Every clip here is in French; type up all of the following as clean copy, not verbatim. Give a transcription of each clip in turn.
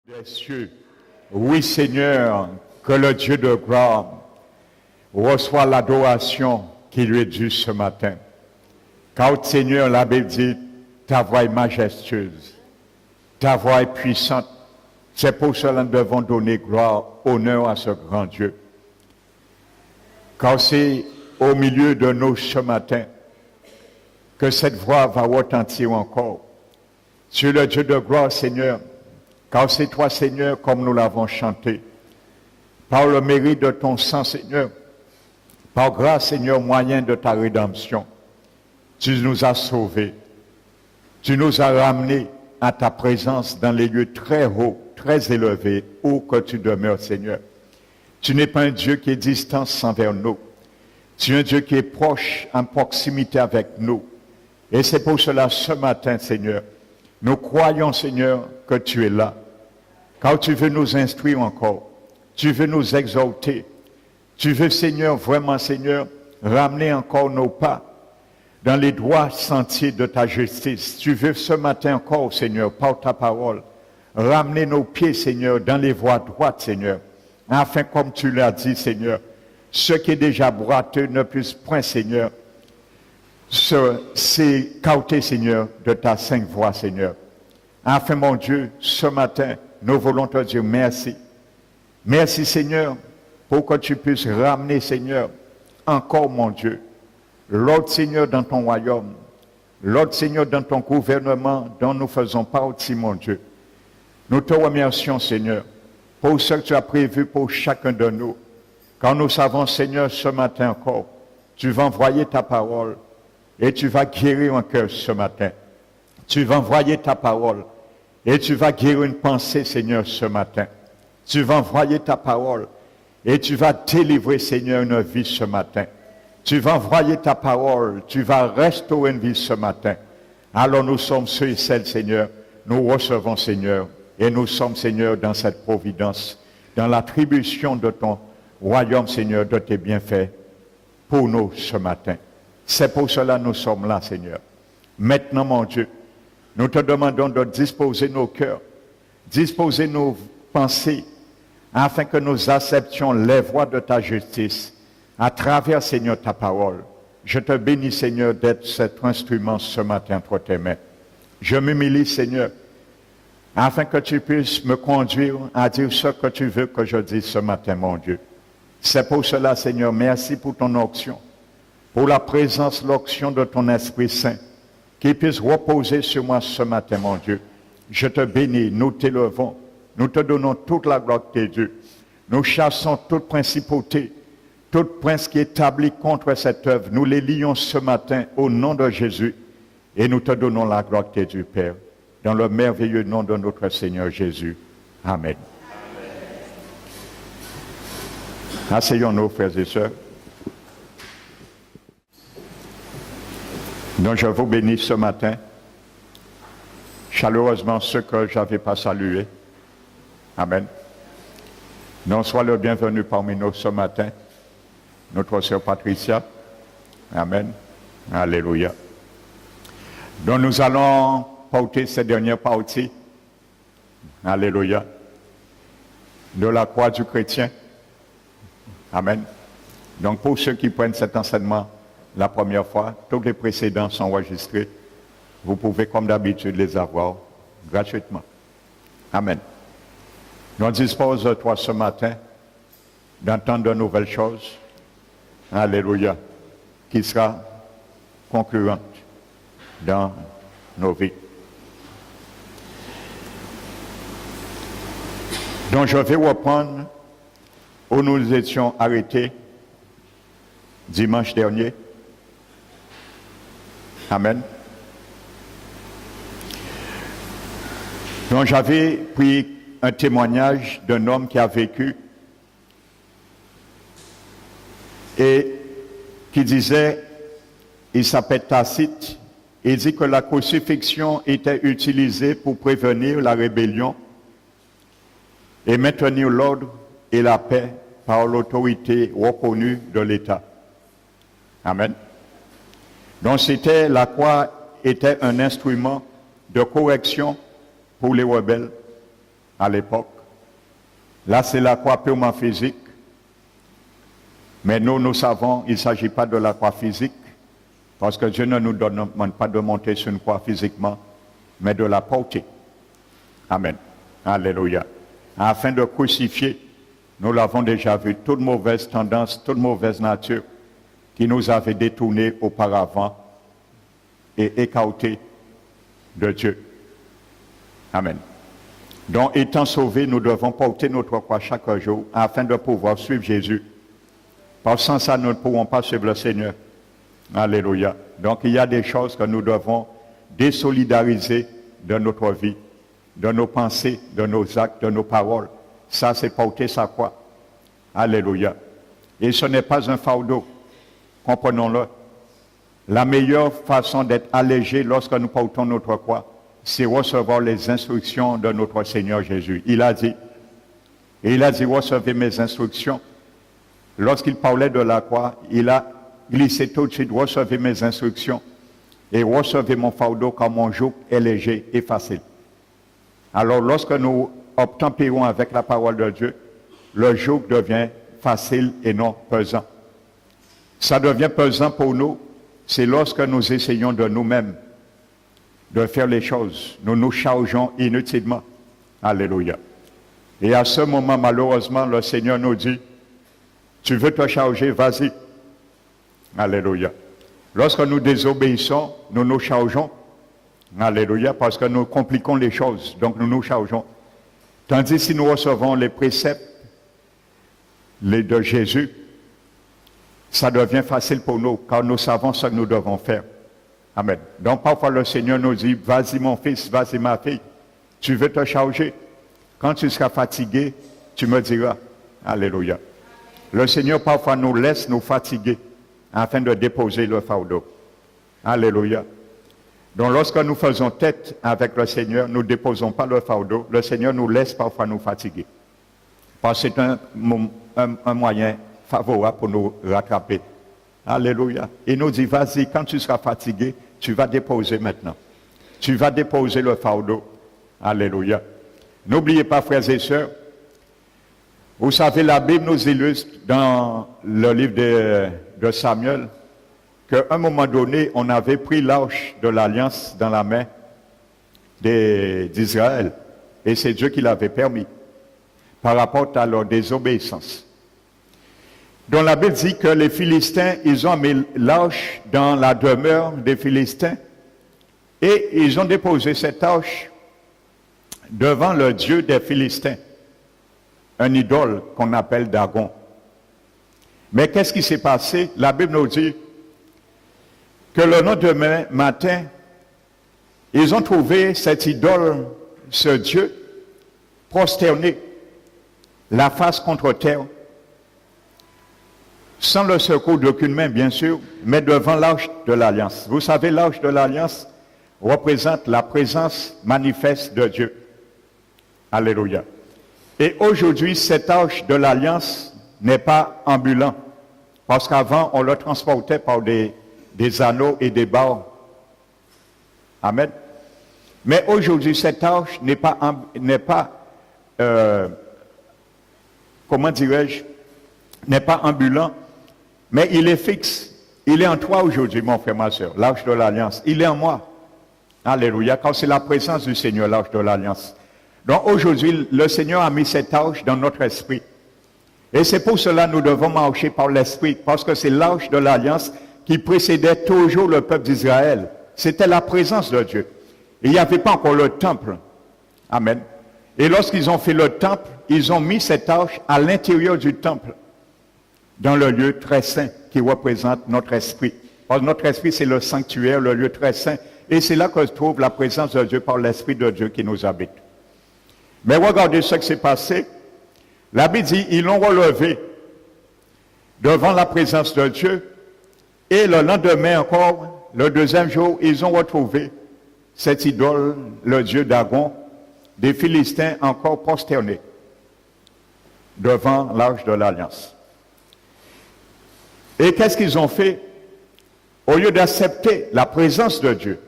des cieux. Oui, Seigneur, que le Dieu de gloire reçoit l'adoration qui lui est due ce matin. Car, Seigneur, la Bible dit, ta voix est majestueuse, ta voix est puissante. C'est pour cela que nous devons donner gloire, honneur à ce grand Dieu. Car c'est au milieu de nous ce matin que cette voix va retentir encore. Tu es le Dieu de gloire, Seigneur, car c'est toi, Seigneur, comme nous l'avons chanté. Par le mérite de ton sang, Seigneur, par grâce, Seigneur, moyen de ta rédemption, tu nous as sauvés. Tu nous as ramenés à ta présence dans les lieux très hauts, très élevés, où que tu demeures, Seigneur. Tu n'es pas un Dieu qui est distant envers nous. Tu es un Dieu qui est proche, en proximité avec nous. Et c'est pour cela, ce matin, Seigneur, nous croyons, Seigneur, que tu es là. Car tu veux nous instruire encore. Tu veux nous exhorter. Tu veux, Seigneur, vraiment, Seigneur, ramener encore nos pas dans les droits sentiers de ta justice. Tu veux ce matin encore, Seigneur, par ta parole, ramener nos pieds, Seigneur, dans les voies droites, Seigneur. Afin, comme tu l'as dit, Seigneur, ce qui est déjà boiteux ne puisse point, Seigneur, s'écarter, Seigneur, de ta sainte voix, Seigneur. Enfin, mon Dieu, ce matin, nous voulons te dire merci. Merci, Seigneur, pour que tu puisses ramener, Seigneur, encore, mon Dieu, l'autre, Seigneur, dans ton royaume, l'autre, Seigneur, dans ton gouvernement dont nous faisons partie, mon Dieu. Nous te remercions, Seigneur, pour ce que tu as prévu pour chacun de nous. Quand nous savons, Seigneur, ce matin encore, tu vas envoyer ta parole et tu vas guérir un cœur ce matin. Tu vas envoyer ta parole et tu vas guérir une pensée, Seigneur, ce matin. Tu vas envoyer ta parole et tu vas délivrer, Seigneur, une vie ce matin. Tu vas envoyer ta parole, tu vas restaurer une vie ce matin. Alors nous sommes ceux et celles, Seigneur, nous recevons, Seigneur, et nous sommes, Seigneur, dans cette providence, dans l'attribution de ton royaume, Seigneur, de tes bienfaits pour nous ce matin. C'est pour cela que nous sommes là, Seigneur. Maintenant, mon Dieu, nous te demandons de disposer nos cœurs, disposer nos pensées, afin que nous acceptions les voies de ta justice à travers, Seigneur, ta parole. Je te bénis, Seigneur, d'être cet instrument ce matin entre tes mains. Je m'humilie, Seigneur, afin que tu puisses me conduire à dire ce que tu veux que je dise ce matin, mon Dieu. C'est pour cela, Seigneur, merci pour ton onction, pour la présence, l'onction de ton Esprit Saint, qui puisse reposer sur moi ce matin, mon Dieu. Je te bénis, nous t'élevons, nous te donnons toute la gloire qui est due. Nous chassons toute principauté, tout prince qui est établi contre cette œuvre. Nous les lions ce matin au nom de Jésus et nous te donnons la gloire qui est due, Père, dans le merveilleux nom de notre Seigneur Jésus. Amen. Asseyons-nous, frères et sœurs. Donc je vous bénis ce matin, chaleureusement ceux que je n'avais pas salués. Amen. Donc sois le bienvenu parmi nous ce matin, notre sœur Patricia. Amen. Alléluia. Donc nous allons porter cette dernière partie. Alléluia. De la croix du chrétien. Amen. Donc pour ceux qui prennent cet enseignement la première fois, tous les précédents sont enregistrés. Vous pouvez comme d'habitude les avoir gratuitement. Amen. Nous disposons toi ce matin d'entendre de nouvelles choses. Alléluia. Qui sera concluante dans nos vies. Donc je vais reprendre où nous étions arrêtés dimanche dernier. Amen. Donc j'avais pris un témoignage d'un homme qui a vécu et qui disait, il s'appelle Tacite, il dit que la crucifixion était utilisée pour prévenir la rébellion et maintenir l'ordre et la paix par l'autorité reconnue de l'État. Amen. Donc la croix était un instrument de correction pour les rebelles à l'époque. Là, c'est la croix purement physique. Mais nous savons, il ne s'agit pas de la croix physique, parce que Dieu ne nous demande pas de monter sur une croix physiquement, mais de la porter. Amen. Alléluia. Afin de crucifier, nous l'avons déjà vu, toute mauvaise tendance, toute mauvaise nature qui nous avait détournés auparavant et écartés de Dieu. Amen. Donc, étant sauvés, nous devons porter notre croix chaque jour afin de pouvoir suivre Jésus. Parce que sans ça, nous ne pourrons pas suivre le Seigneur. Alléluia. Donc, il y a des choses que nous devons désolidariser de notre vie, de nos pensées, de nos actes, de nos paroles. Ça, c'est porter sa croix. Alléluia. Et ce n'est pas un fardeau. Comprenons-le. La meilleure façon d'être allégé lorsque nous portons notre croix, c'est recevoir les instructions de notre Seigneur Jésus. Il a dit, recevez mes instructions. Lorsqu'il parlait de la croix, il a glissé tout de suite, recevez mes instructions et recevez mon fardeau car mon joug est léger et facile. Alors lorsque nous obtempérons avec la parole de Dieu, le joug devient facile et non pesant. Ça devient pesant pour nous, c'est lorsque nous essayons de nous-mêmes de faire les choses. Nous nous chargeons inutilement. Alléluia. Et à ce moment, malheureusement, le Seigneur nous dit, tu veux te charger, vas-y. Alléluia. Lorsque nous désobéissons, nous nous chargeons. Alléluia, parce que nous compliquons les choses, donc nous nous chargeons. Tandis si nous recevons les préceptes de Jésus, ça devient facile pour nous, car nous savons ce que nous devons faire. Amen. Donc parfois le Seigneur nous dit, vas-y mon fils, vas-y ma fille, tu veux te charger. Quand tu seras fatigué, tu me diras. Alléluia. Le Seigneur parfois nous laisse nous fatiguer afin de déposer le fardeau. Alléluia. Donc lorsque nous faisons tête avec le Seigneur, nous ne déposons pas le fardeau. Le Seigneur nous laisse parfois nous fatiguer. Parce que c'est un moyen favorable pour nous rattraper. Alléluia. Il nous dit, vas-y, quand tu seras fatigué, tu vas déposer maintenant. Tu vas déposer le fardeau. Alléluia. N'oubliez pas, frères et sœurs, vous savez, la Bible nous illustre dans le livre de Samuel qu'à un moment donné, on avait pris l'arche de l'Alliance dans la main d'Israël. Et c'est Dieu qui l'avait permis par rapport à leur désobéissance. Donc la Bible dit que les Philistins, ils ont mis l'arche dans la demeure des Philistins et ils ont déposé cette arche devant le Dieu des Philistins, un idole qu'on appelle Dagon. Mais qu'est-ce qui s'est passé? La Bible nous dit que le lendemain matin, ils ont trouvé cette idole, ce Dieu, prosterné, la face contre terre, sans le secours d'aucune main, bien sûr, mais devant l'arche de l'Alliance. Vous savez, l'arche de l'Alliance représente la présence manifeste de Dieu. Alléluia. Et aujourd'hui, cette arche de l'Alliance n'est pas ambulant, parce qu'avant, on le transportait par des anneaux et des barres. Amen. Mais aujourd'hui, cette arche n'est pas comment dirais-je, n'est pas ambulant, mais il est fixe. Il est en toi aujourd'hui, mon frère, ma soeur, l'arche de l'Alliance. Il est en moi. Alléluia, car c'est la présence du Seigneur, l'arche de l'Alliance. Donc aujourd'hui, le Seigneur a mis cette arche dans notre esprit. Et c'est pour cela que nous devons marcher par l'esprit, parce que c'est l'arche de l'Alliance qui précédait toujours le peuple d'Israël. C'était la présence de Dieu. Il n'y avait pas encore le temple. Amen. Et lorsqu'ils ont fait le temple, ils ont mis cette arche à l'intérieur du temple, dans le lieu très saint qui représente notre esprit. Parce que notre esprit, c'est le sanctuaire, le lieu très saint. Et c'est là que se trouve la présence de Dieu par l'Esprit de Dieu qui nous habite. Mais regardez ce qui s'est passé. La Bible dit, ils l'ont relevé devant la présence de Dieu. Et le lendemain encore, le deuxième jour, ils ont retrouvé cette idole, le dieu Dagon, des Philistins encore prosternés devant l'arche de l'Alliance. Et qu'est-ce qu'ils ont fait? Au lieu d'accepter la présence de Dieu,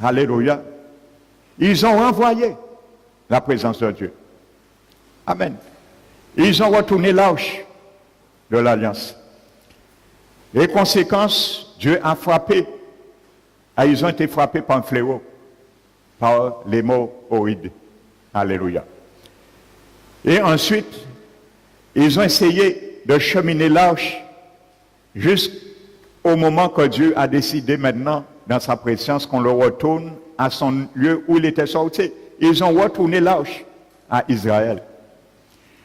alléluia, ils ont renvoyé la présence de Dieu. Amen. Ils ont retourné l'arche de l'Alliance. Et conséquence, Dieu a frappé. Ils ont été frappés par un fléau, par les hémorroïdes. Alléluia. Et ensuite, ils ont essayé de cheminer l'arche jusqu'au moment que Dieu a décidé maintenant, dans sa présence, qu'on le retourne à son lieu où il était sorti. Ils ont retourné l'arche à Israël.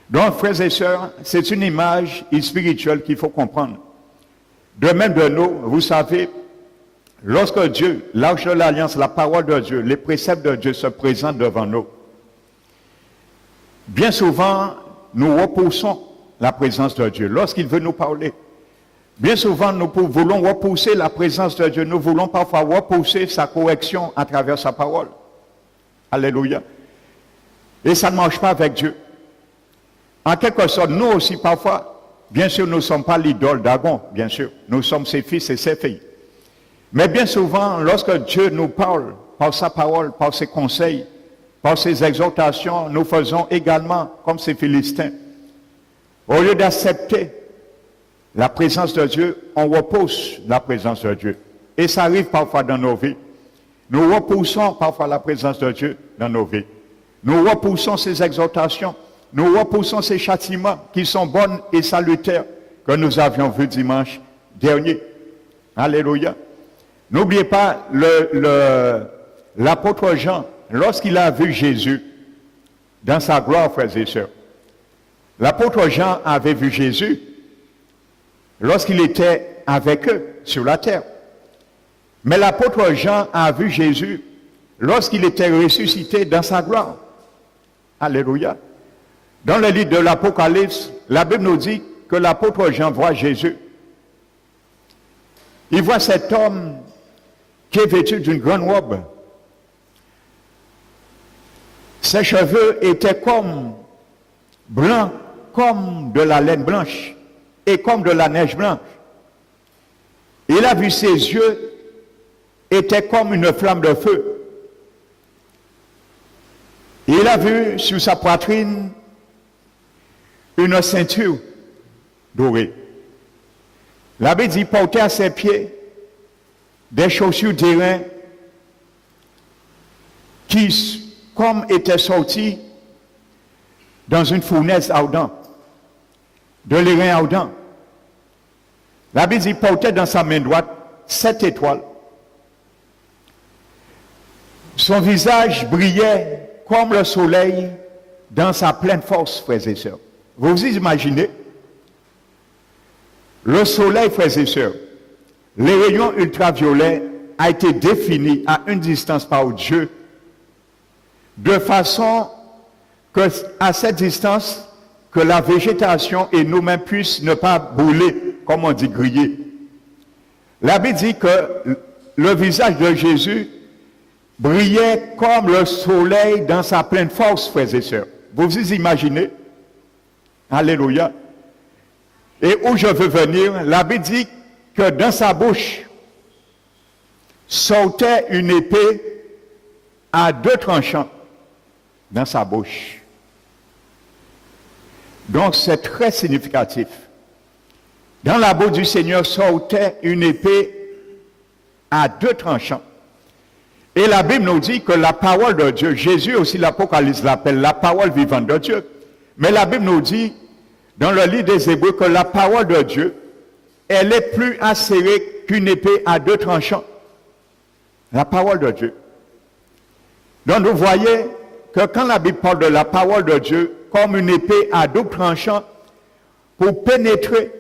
Donc, frères et sœurs, c'est une image spirituelle qu'il faut comprendre. De même de nous, vous savez, lorsque Dieu, l'arche de l'Alliance, la parole de Dieu, les préceptes de Dieu se présentent devant nous, bien souvent, nous repoussons la présence de Dieu lorsqu'il veut nous parler. Bien souvent, nous voulons repousser la présence de Dieu. Nous voulons parfois repousser sa correction à travers sa parole. Alléluia. Et ça ne marche pas avec Dieu. En quelque sorte, nous aussi, parfois, bien sûr, nous ne sommes pas l'idole d'Agon, bien sûr. Nous sommes ses fils et ses filles. Mais bien souvent, lorsque Dieu nous parle par sa parole, par ses conseils, par ses exhortations, nous faisons également comme ces Philistins. Au lieu d'accepter la présence de Dieu, on repousse la présence de Dieu. Et ça arrive parfois dans nos vies. Nous repoussons parfois la présence de Dieu dans nos vies. Nous repoussons ses exhortations. Nous repoussons ces châtiments qui sont bons et salutaires que nous avions vus dimanche dernier. Alléluia. N'oubliez pas l'apôtre Jean, lorsqu'il a vu Jésus dans sa gloire, frères et sœurs. L'apôtre Jean avait vu Jésus lorsqu'il était avec eux sur la terre. Mais l'apôtre Jean a vu Jésus lorsqu'il était ressuscité dans sa gloire. Alléluia. Dans le livre de l'Apocalypse, la Bible nous dit que l'apôtre Jean voit Jésus. Il voit cet homme qui est vêtu d'une grande robe. Ses cheveux étaient comme blancs, comme de la laine blanche et comme de la neige blanche. Il a vu ses yeux étaient comme une flamme de feu. Il a vu sur sa poitrine une ceinture dorée. La Bible dit porter à ses pieds des chaussures d'airain qui, comme étaient sorties dans une fournaise ardente, de l'airain ardent. La Bible dit portait dans sa main droite 7 étoiles. Son visage brillait comme le soleil dans sa pleine force, frères et sœurs. Vous vous imaginez? Le soleil, frères et sœurs, les rayons ultraviolets a été défini à une distance par Dieu, de façon que, à cette distance, que la végétation et nous-mêmes puissent ne pas brûler, comme on dit griller. La Bible dit que le visage de Jésus brillait comme le soleil dans sa pleine force, frères et sœurs. Vous vous imaginez? Alléluia. Et où je veux venir, la Bible dit que dans sa bouche sortait une épée à 2 tranchants dans sa bouche. Donc c'est très significatif. Dans la bouche du Seigneur sortait une épée à 2 tranchants. Et la Bible nous dit que la parole de Dieu, Jésus aussi l'Apocalypse l'appelle la parole vivante de Dieu. Mais la Bible nous dit, dans le livre des Hébreux, que la parole de Dieu, elle est plus acérée qu'une épée à 2 tranchants. La parole de Dieu. Donc vous voyez que quand la Bible parle de la parole de Dieu comme une épée à 2 tranchants pour pénétrer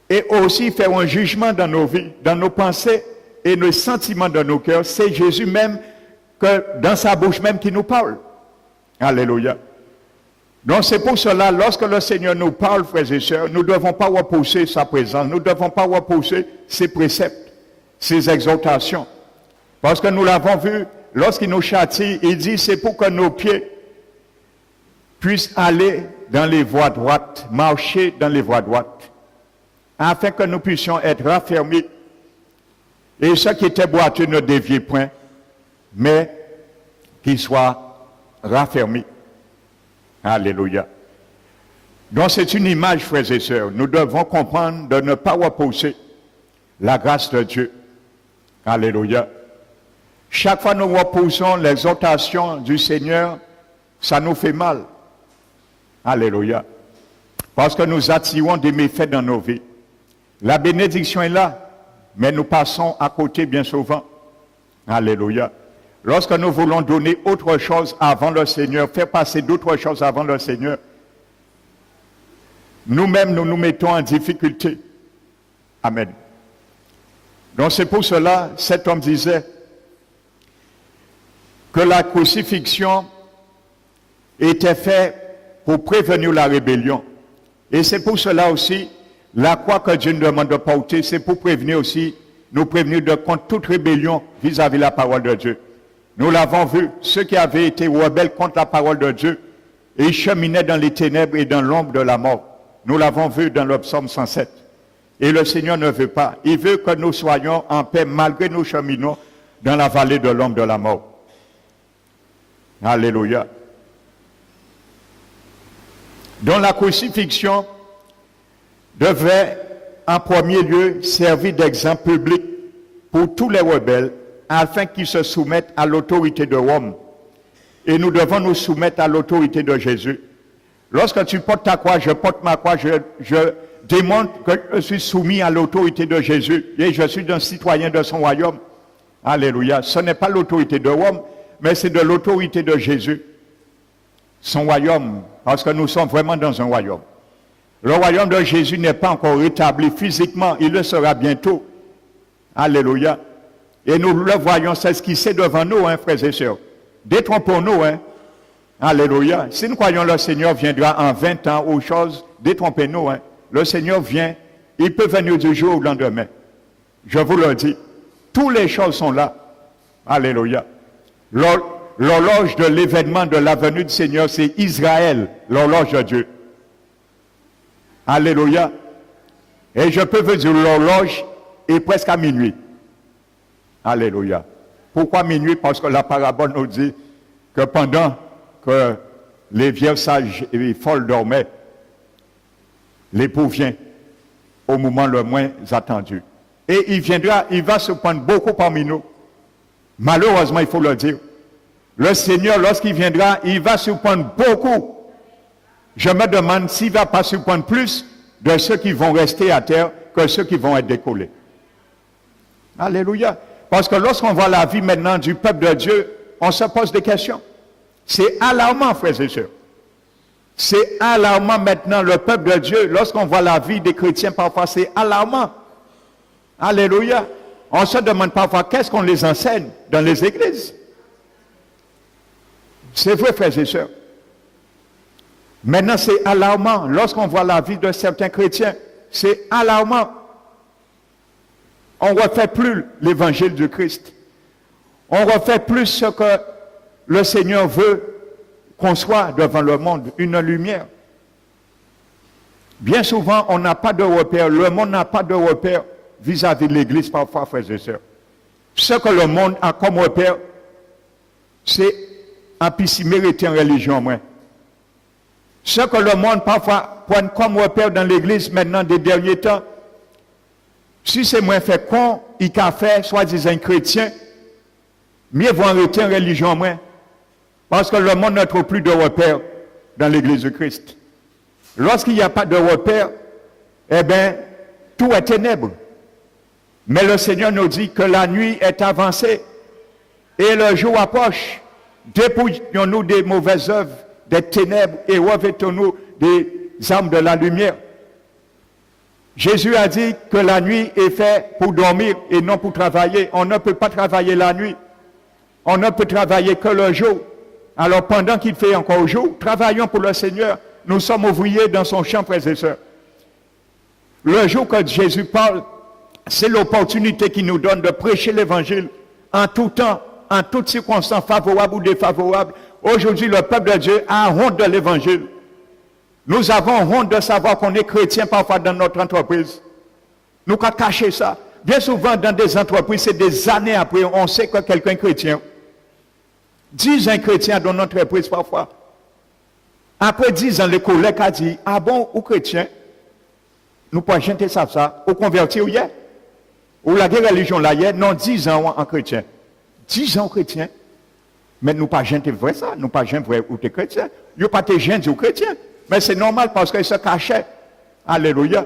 et aussi faire un jugement dans nos vies, dans nos pensées et nos sentiments de nos cœurs, c'est Jésus même que dans sa bouche même qui nous parle. Alléluia. Donc c'est pour cela, lorsque le Seigneur nous parle, frères et sœurs, nous ne devons pas repousser sa présence, nous ne devons pas repousser ses préceptes, ses exhortations. Parce que nous l'avons vu, lorsqu'il nous châtie, il dit c'est pour que nos pieds puissent aller dans les voies droites, marcher dans les voies droites, afin que nous puissions être raffermis. Et ce qui était boiteux ne dévie point, mais qu'il soit raffermi. Alléluia. Donc c'est une image, frères et sœurs. Nous devons comprendre de ne pas repousser la grâce de Dieu. Alléluia. Chaque fois que nous repoussons l'exhortation du Seigneur, ça nous fait mal. Alléluia. Parce que nous attirons des méfaits dans nos vies. La bénédiction est là, mais nous passons à côté bien souvent. Alléluia. Lorsque nous voulons donner autre chose avant le Seigneur, faire passer d'autres choses avant le Seigneur, nous-mêmes, nous nous mettons en difficulté. Amen. Donc c'est pour cela, cet homme disait que la crucifixion était faite pour prévenir la rébellion. Et c'est pour cela aussi, la croix que Dieu nous demande de porter, c'est pour prévenir aussi, nous prévenir de contre toute rébellion vis-à-vis de la parole de Dieu. Nous l'avons vu, ceux qui avaient été rebelles contre la parole de Dieu, et ils cheminaient dans les ténèbres et dans l'ombre de la mort. Nous l'avons vu dans le psaume 107. Et le Seigneur ne veut pas. Il veut que nous soyons en paix malgré nos cheminons dans la vallée de l'ombre de la mort. Alléluia. Donc la crucifixion devait en premier lieu servir d'exemple public pour tous les rebelles afin qu'ils se soumettent à l'autorité de Rome. Et nous devons nous soumettre à l'autorité de Jésus. Lorsque tu portes ta croix, je porte ma croix, je démontre que je suis soumis à l'autorité de Jésus et je suis un citoyen de son royaume. Alléluia. Ce n'est pas l'autorité de Rome, mais c'est de l'autorité de Jésus. Son royaume, parce que nous sommes vraiment dans un royaume. Le royaume de Jésus n'est pas encore rétabli physiquement, il le sera bientôt. Alléluia. Et nous le voyons, c'est ce qui c'est devant nous, hein, frères et sœurs. Détrompons-nous, hein. Alléluia. Si nous croyons le Seigneur viendra en 20 ans aux choses, détrompez-nous, hein. Le Seigneur vient, il peut venir du jour au lendemain. Je vous le dis, toutes les choses sont là. Alléluia. L'horloge de l'événement de la venue du Seigneur, c'est Israël, l'horloge de Dieu. Alléluia. Et je peux vous dire, l'horloge est presque à minuit. Alléluia. Pourquoi minuit? Parce que la parabole nous dit que pendant que les vierges sages et folles dormaient, l'époux vient au moment le moins attendu. Et il viendra, il va se prendre beaucoup parmi nous. Malheureusement, il faut le dire. Le Seigneur, lorsqu'il viendra, il va surprendre beaucoup. Je me demande s'il ne va pas surprendre plus de ceux qui vont rester à terre que ceux qui vont être décollés. Alléluia. Parce que lorsqu'on voit la vie maintenant du peuple de Dieu, on se pose des questions. C'est alarmant, frères et sœurs. C'est alarmant maintenant, le peuple de Dieu, lorsqu'on voit la vie des chrétiens, parfois c'est alarmant. Alléluia. On se demande parfois qu'est-ce qu'on les enseigne dans les églises. C'est vrai, frères et sœurs. Maintenant, c'est alarmant. Lorsqu'on voit la vie de certains chrétiens, c'est alarmant. On ne refait plus l'évangile du Christ. On ne refait plus ce que le Seigneur veut qu'on soit devant le monde, une lumière. Bien souvent, on n'a pas de repère. Le monde n'a pas de repère vis-à-vis de l'Église parfois, frères et sœurs. Ce que le monde a comme repère, c'est un petit mérité en religion, moi. Ce que le monde parfois prend comme repère dans l'Église maintenant des derniers temps, si c'est moins fait con, il a fait soi-disant chrétien, mieux vaut arrêter en religion, moi. Parce que le monde ne trouve plus de repère dans l'Église de Christ. Lorsqu'il n'y a pas de repère, eh bien, tout est ténèbres. Mais le Seigneur nous dit que la nuit est avancée et le jour approche. Dépouillons-nous des mauvaises œuvres, des ténèbres et revêtons-nous des armes de la lumière. Jésus a dit que la nuit est faite pour dormir et non pour travailler. On ne peut pas travailler la nuit. On ne peut travailler que le jour. Alors pendant qu'il fait encore jour, travaillons pour le Seigneur. Nous sommes ouvriers dans son champ, frères et sœurs. Le jour que Jésus parle, c'est l'opportunité qu'il nous donne de prêcher l'évangile en tout temps, en toutes circonstances, favorables ou défavorables. Aujourd'hui, le peuple de Dieu a honte de l'évangile. Nous avons honte de savoir qu'on est chrétien parfois dans notre entreprise. Nous avons caché ça. Bien souvent, dans des entreprises, c'est des années après, on sait que quelqu'un est chrétien. 10 ans chrétien dans notre entreprise parfois. Après 10 ans, le collègue a dit, ah bon, ou chrétien, nous pouvons chanter ça, ou convertir hier, ou la religion là hier, non, 10 ans en chrétien. 10 ans chrétien, mais nous pas chanter vrai ça, nous pas chanter vrai ou t'es chrétien. Nous pas t'es gens ou chrétien, mais c'est normal parce qu'ils se cachaient. Alléluia.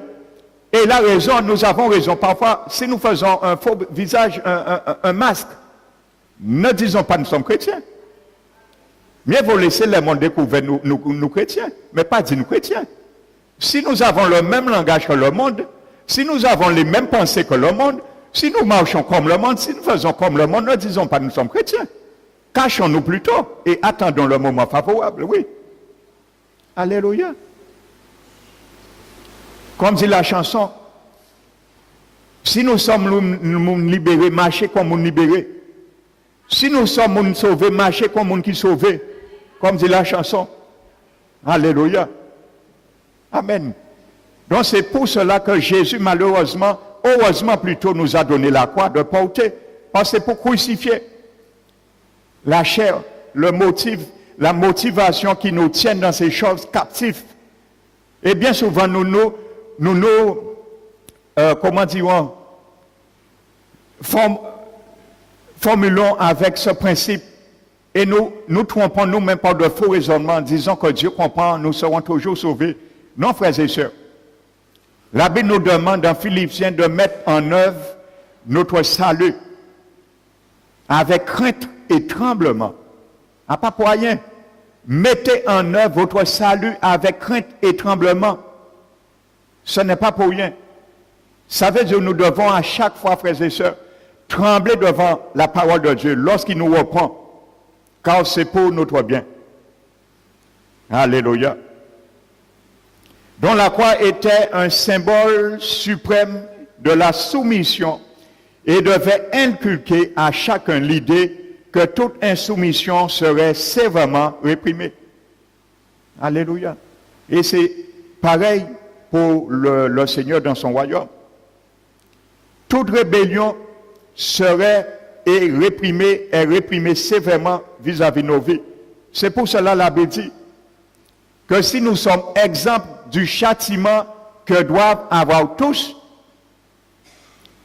Et la raison, nous avons raison. Parfois, si nous faisons un faux visage, un masque, ne disons pas nous sommes chrétiens. Mieux vaut laisser le monde découvrir nous chrétiens, mais pas dire nous chrétiens. Si nous avons le même langage que le monde, si nous avons les mêmes pensées que le monde, si nous marchons comme le monde, si nous faisons comme le monde, ne disons pas nous sommes chrétiens. Cachons-nous plutôt et attendons le moment favorable, oui. Alléluia. Comme dit la chanson, si nous sommes nous libérés, marchez comme nous libérés. Si nous sommes nous sauvés, marchez comme nous qui sauvés. Comme dit la chanson. Alléluia. Amen. Donc c'est pour cela que Jésus, malheureusement, heureusement plutôt, nous a donné la croix de porter. Parce que c'est pour crucifier la chair, le motif, la motivation qui nous tient dans ces choses captives. Et bien souvent, comment dirons, formulons avec ce principe et nous trompons nous-mêmes par de faux raisonnements, disant que Dieu comprend, nous serons toujours sauvés. Non, frères et sœurs. La Bible nous demande dans Philippiens de mettre en œuvre notre salut avec crainte et tremblement. À pas pour rien. Mettez en œuvre votre salut avec crainte et tremblement. Ce n'est pas pour rien. Ça veut dire que nous devons à chaque fois, frères et sœurs, trembler devant la parole de Dieu lorsqu'il nous reprend, car c'est pour notre bien. Alléluia. Donc la croix était un symbole suprême de la soumission et devait inculquer à chacun l'idée que toute insoumission serait sévèrement réprimée. Alléluia. Et c'est pareil pour le Seigneur dans son royaume. Toute rébellion serait réprimée sévèrement vis-à-vis de nos vies. C'est pour cela la Bible dit que si nous sommes exemples du châtiment que doivent avoir tous,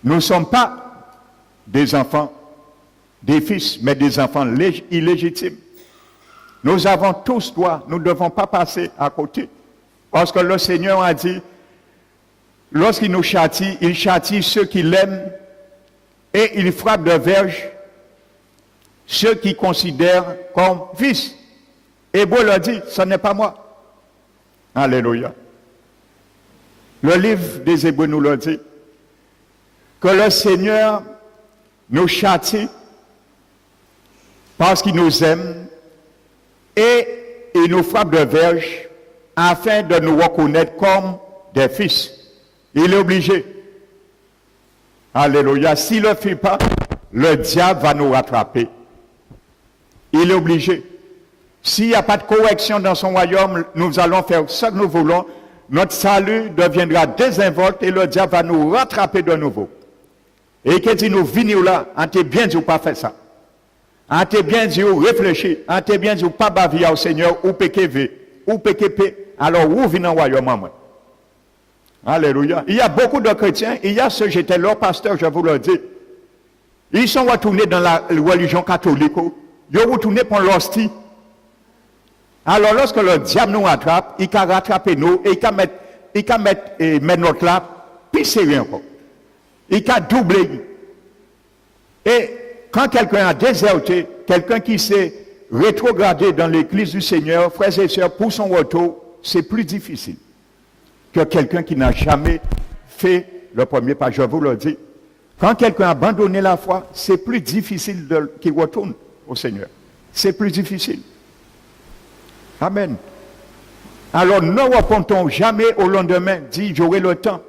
nous ne sommes pas des enfants, des fils, mais des enfants illégitimes. Nous avons tous droit, nous ne devons pas passer à côté. Parce que le Seigneur a dit, lorsqu'il nous châtie, il châtie ceux qui l'aiment et il frappe de verge ceux qui considèrent comme fils. Hébreu leur dit, ce n'est pas moi. Alléluia. Le livre des Hébreux nous le dit, que le Seigneur nous châtie parce qu'il nous aime et il nous frappe de verge afin de nous reconnaître comme des fils. Il est obligé. Alléluia. S'il ne le fait pas, le diable va nous rattraper. Il est obligé. S'il n'y a pas de correction dans son royaume, nous allons faire ce que nous voulons. Notre salut deviendra désinvolte et le diable va nous rattraper de nouveau. Et qu'il dit nous venir là, on t'a bien dit ou pas faire ça. On t'a bien dit ou réfléchir. On t'a bien dit ou pas baviller au Seigneur ou péquer ou péquer. Alors où vient le royaume? Alléluia. Il y a beaucoup de chrétiens, il y a ceux, j'étais leur pasteur, je vous le dis. Ils sont retournés dans la religion catholique. Ils sont retournés pour l'hostie. Alors lorsque le diable nous rattrape, il peut rattraper nous et il peut mettre notre là, puis c'est rien encore. Il peut doubler. Et quand quelqu'un a déserté, quelqu'un qui s'est rétrogradé dans l'église du Seigneur, frères et sœurs, pour son retour, c'est plus difficile que quelqu'un qui n'a jamais fait le premier pas. Je vous le dis. Quand quelqu'un a abandonné la foi, c'est plus difficile qu'il retourne au Seigneur. C'est plus difficile. Amen. Alors ne repentons jamais au lendemain. Dis, j'aurai le temps.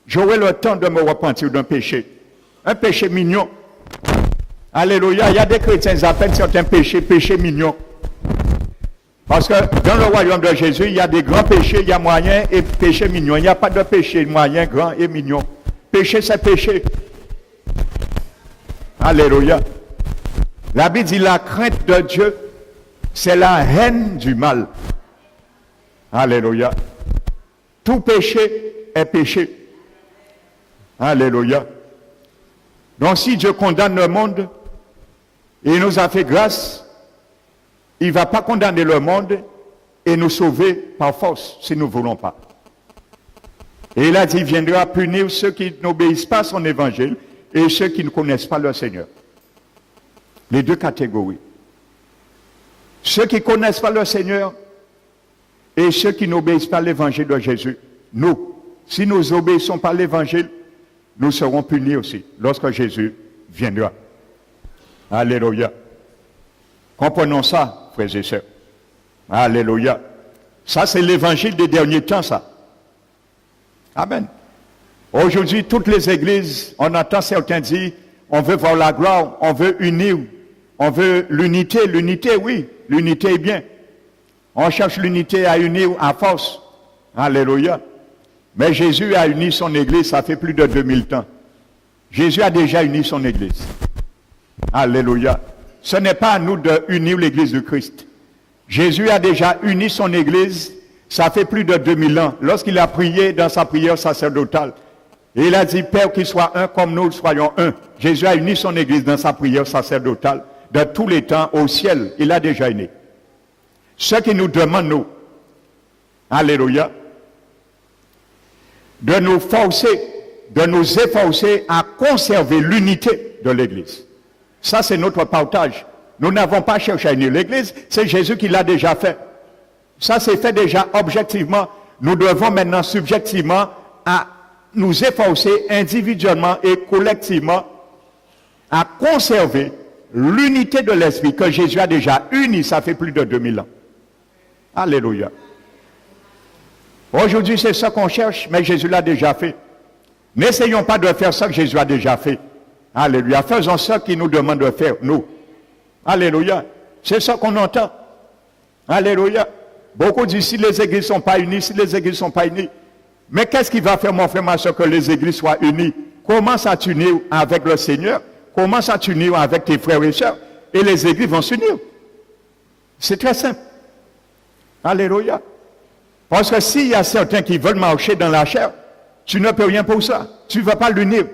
J'aurai le temps de me repentir d'un péché. Un péché mignon. Alléluia. Il y a des chrétiens qui appellent certains péchés mignons. Parce que dans le royaume de Jésus, il y a des grands péchés, il y a moyens et péchés mignons. Il n'y a pas de péché moyen, grand et mignon. Péché, c'est péché. Alléluia. La Bible dit la crainte de Dieu, c'est la haine du mal. Alléluia. Tout péché est péché. Alléluia. Donc si Dieu condamne le monde, il nous a fait grâce, il ne va pas condamner le monde et nous sauver par force si nous ne voulons pas. Et il a dit, il viendra punir ceux qui n'obéissent pas à son évangile et ceux qui ne connaissent pas leur Seigneur. Les deux catégories. Ceux qui ne connaissent pas leur Seigneur et ceux qui n'obéissent pas à l'évangile de Jésus. Nous, si nous obéissons pas à l'évangile, nous serons punis aussi lorsque Jésus viendra. Alléluia. Comprenons ça, frères et sœurs. Alléluia. Ça, c'est l'évangile des derniers temps, ça. Amen. Aujourd'hui, toutes les églises, on entend certains dire, on veut voir la gloire, on veut unir, on veut l'unité. L'unité, oui, l'unité est bien. On cherche l'unité à unir à force. Alléluia. Mais Jésus a uni son église, ça fait plus de 2000 ans. Jésus a déjà uni son église. Alléluia. Ce n'est pas à nous de unir l'église de Christ. Jésus a déjà uni son église, ça fait plus de 2000 ans, lorsqu'il a prié dans sa prière sacerdotale. Et il a dit, Père, qu'il soit un comme nous soyons un. Jésus a uni son église dans sa prière sacerdotale. De tous les temps, au ciel, il a déjà uni. Ce qui nous demande, nous, alléluia, de nous forcer, de nous efforcer à conserver l'unité de l'église. Ça, c'est notre partage. Nous n'avons pas cherché à unir l'église, c'est Jésus qui l'a déjà fait. Ça, c'est fait déjà objectivement. Nous devons maintenant subjectivement à nous efforcer individuellement et collectivement à conserver l'unité de l'esprit que Jésus a déjà uni, ça fait plus de 2000 ans. Alléluia. Aujourd'hui, c'est ça qu'on cherche, mais Jésus l'a déjà fait. N'essayons pas de faire ça que Jésus a déjà fait. Alléluia. Faisons ça qu'il nous demande de faire, nous. Alléluia. C'est ça qu'on entend. Alléluia. Beaucoup disent, si les églises ne sont pas unies, si les églises ne sont pas unies. Mais qu'est-ce qui va faire, mon frère, ma soeur, que les églises soient unies? Commence à t'unir avec le Seigneur. Commence à t'unir avec tes frères et sœurs. Et les églises vont s'unir. C'est très simple. Alléluia. Parce que s'il y a certains qui veulent marcher dans la chair, tu ne peux rien pour ça. Tu ne vas pas l'unir.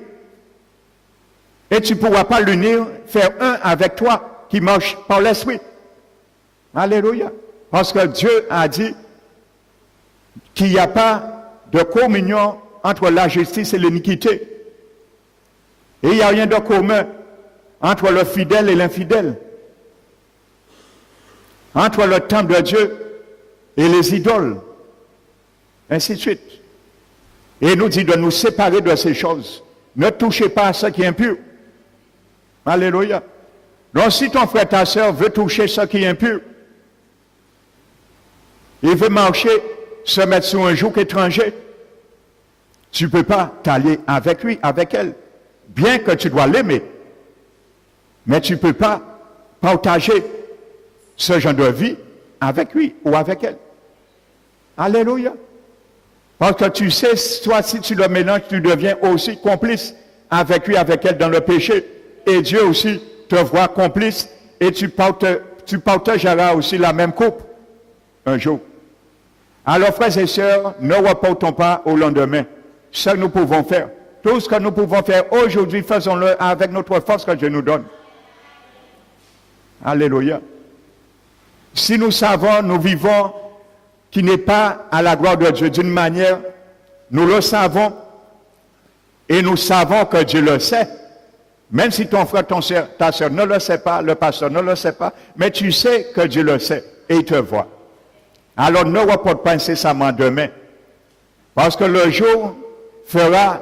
Et tu ne pourras pas l'unir, faire un avec toi qui marche par l'esprit. Alléluia. Parce que Dieu a dit qu'il n'y a pas de communion entre la justice et l'iniquité. Et il n'y a rien de commun entre le fidèle et l'infidèle. Entre le temple de Dieu et les idoles. Ainsi de suite. Et il nous dit de nous séparer de ces choses. Ne touchez pas à ce qui est impur. Alléluia. Donc si ton frère, ta soeur veut toucher ce qui est impur, il veut marcher, se mettre sur un joug étranger, tu ne peux pas t'allier avec lui, avec elle. Bien que tu dois l'aimer. Mais tu ne peux pas partager ce genre de vie avec lui ou avec elle. Alléluia. Parce que tu sais, toi, si tu le mélanges, tu deviens aussi complice avec lui, avec elle dans le péché. Et Dieu aussi te voit complice et tu partageras aussi la même coupe un jour. Alors, frères et sœurs, ne reportons pas au lendemain ce que nous pouvons faire. Tout ce que nous pouvons faire aujourd'hui, faisons-le avec notre force que Dieu nous donne. Alléluia. Si nous savons, nous vivons qui n'est pas à la gloire de Dieu d'une manière, nous le savons et nous savons que Dieu le sait. Même si ton frère, ta soeur ne le sait pas, le pasteur ne le sait pas, mais tu sais que Dieu le sait et il te voit. Alors ne reporte pas incessamment demain. Parce que le jour fera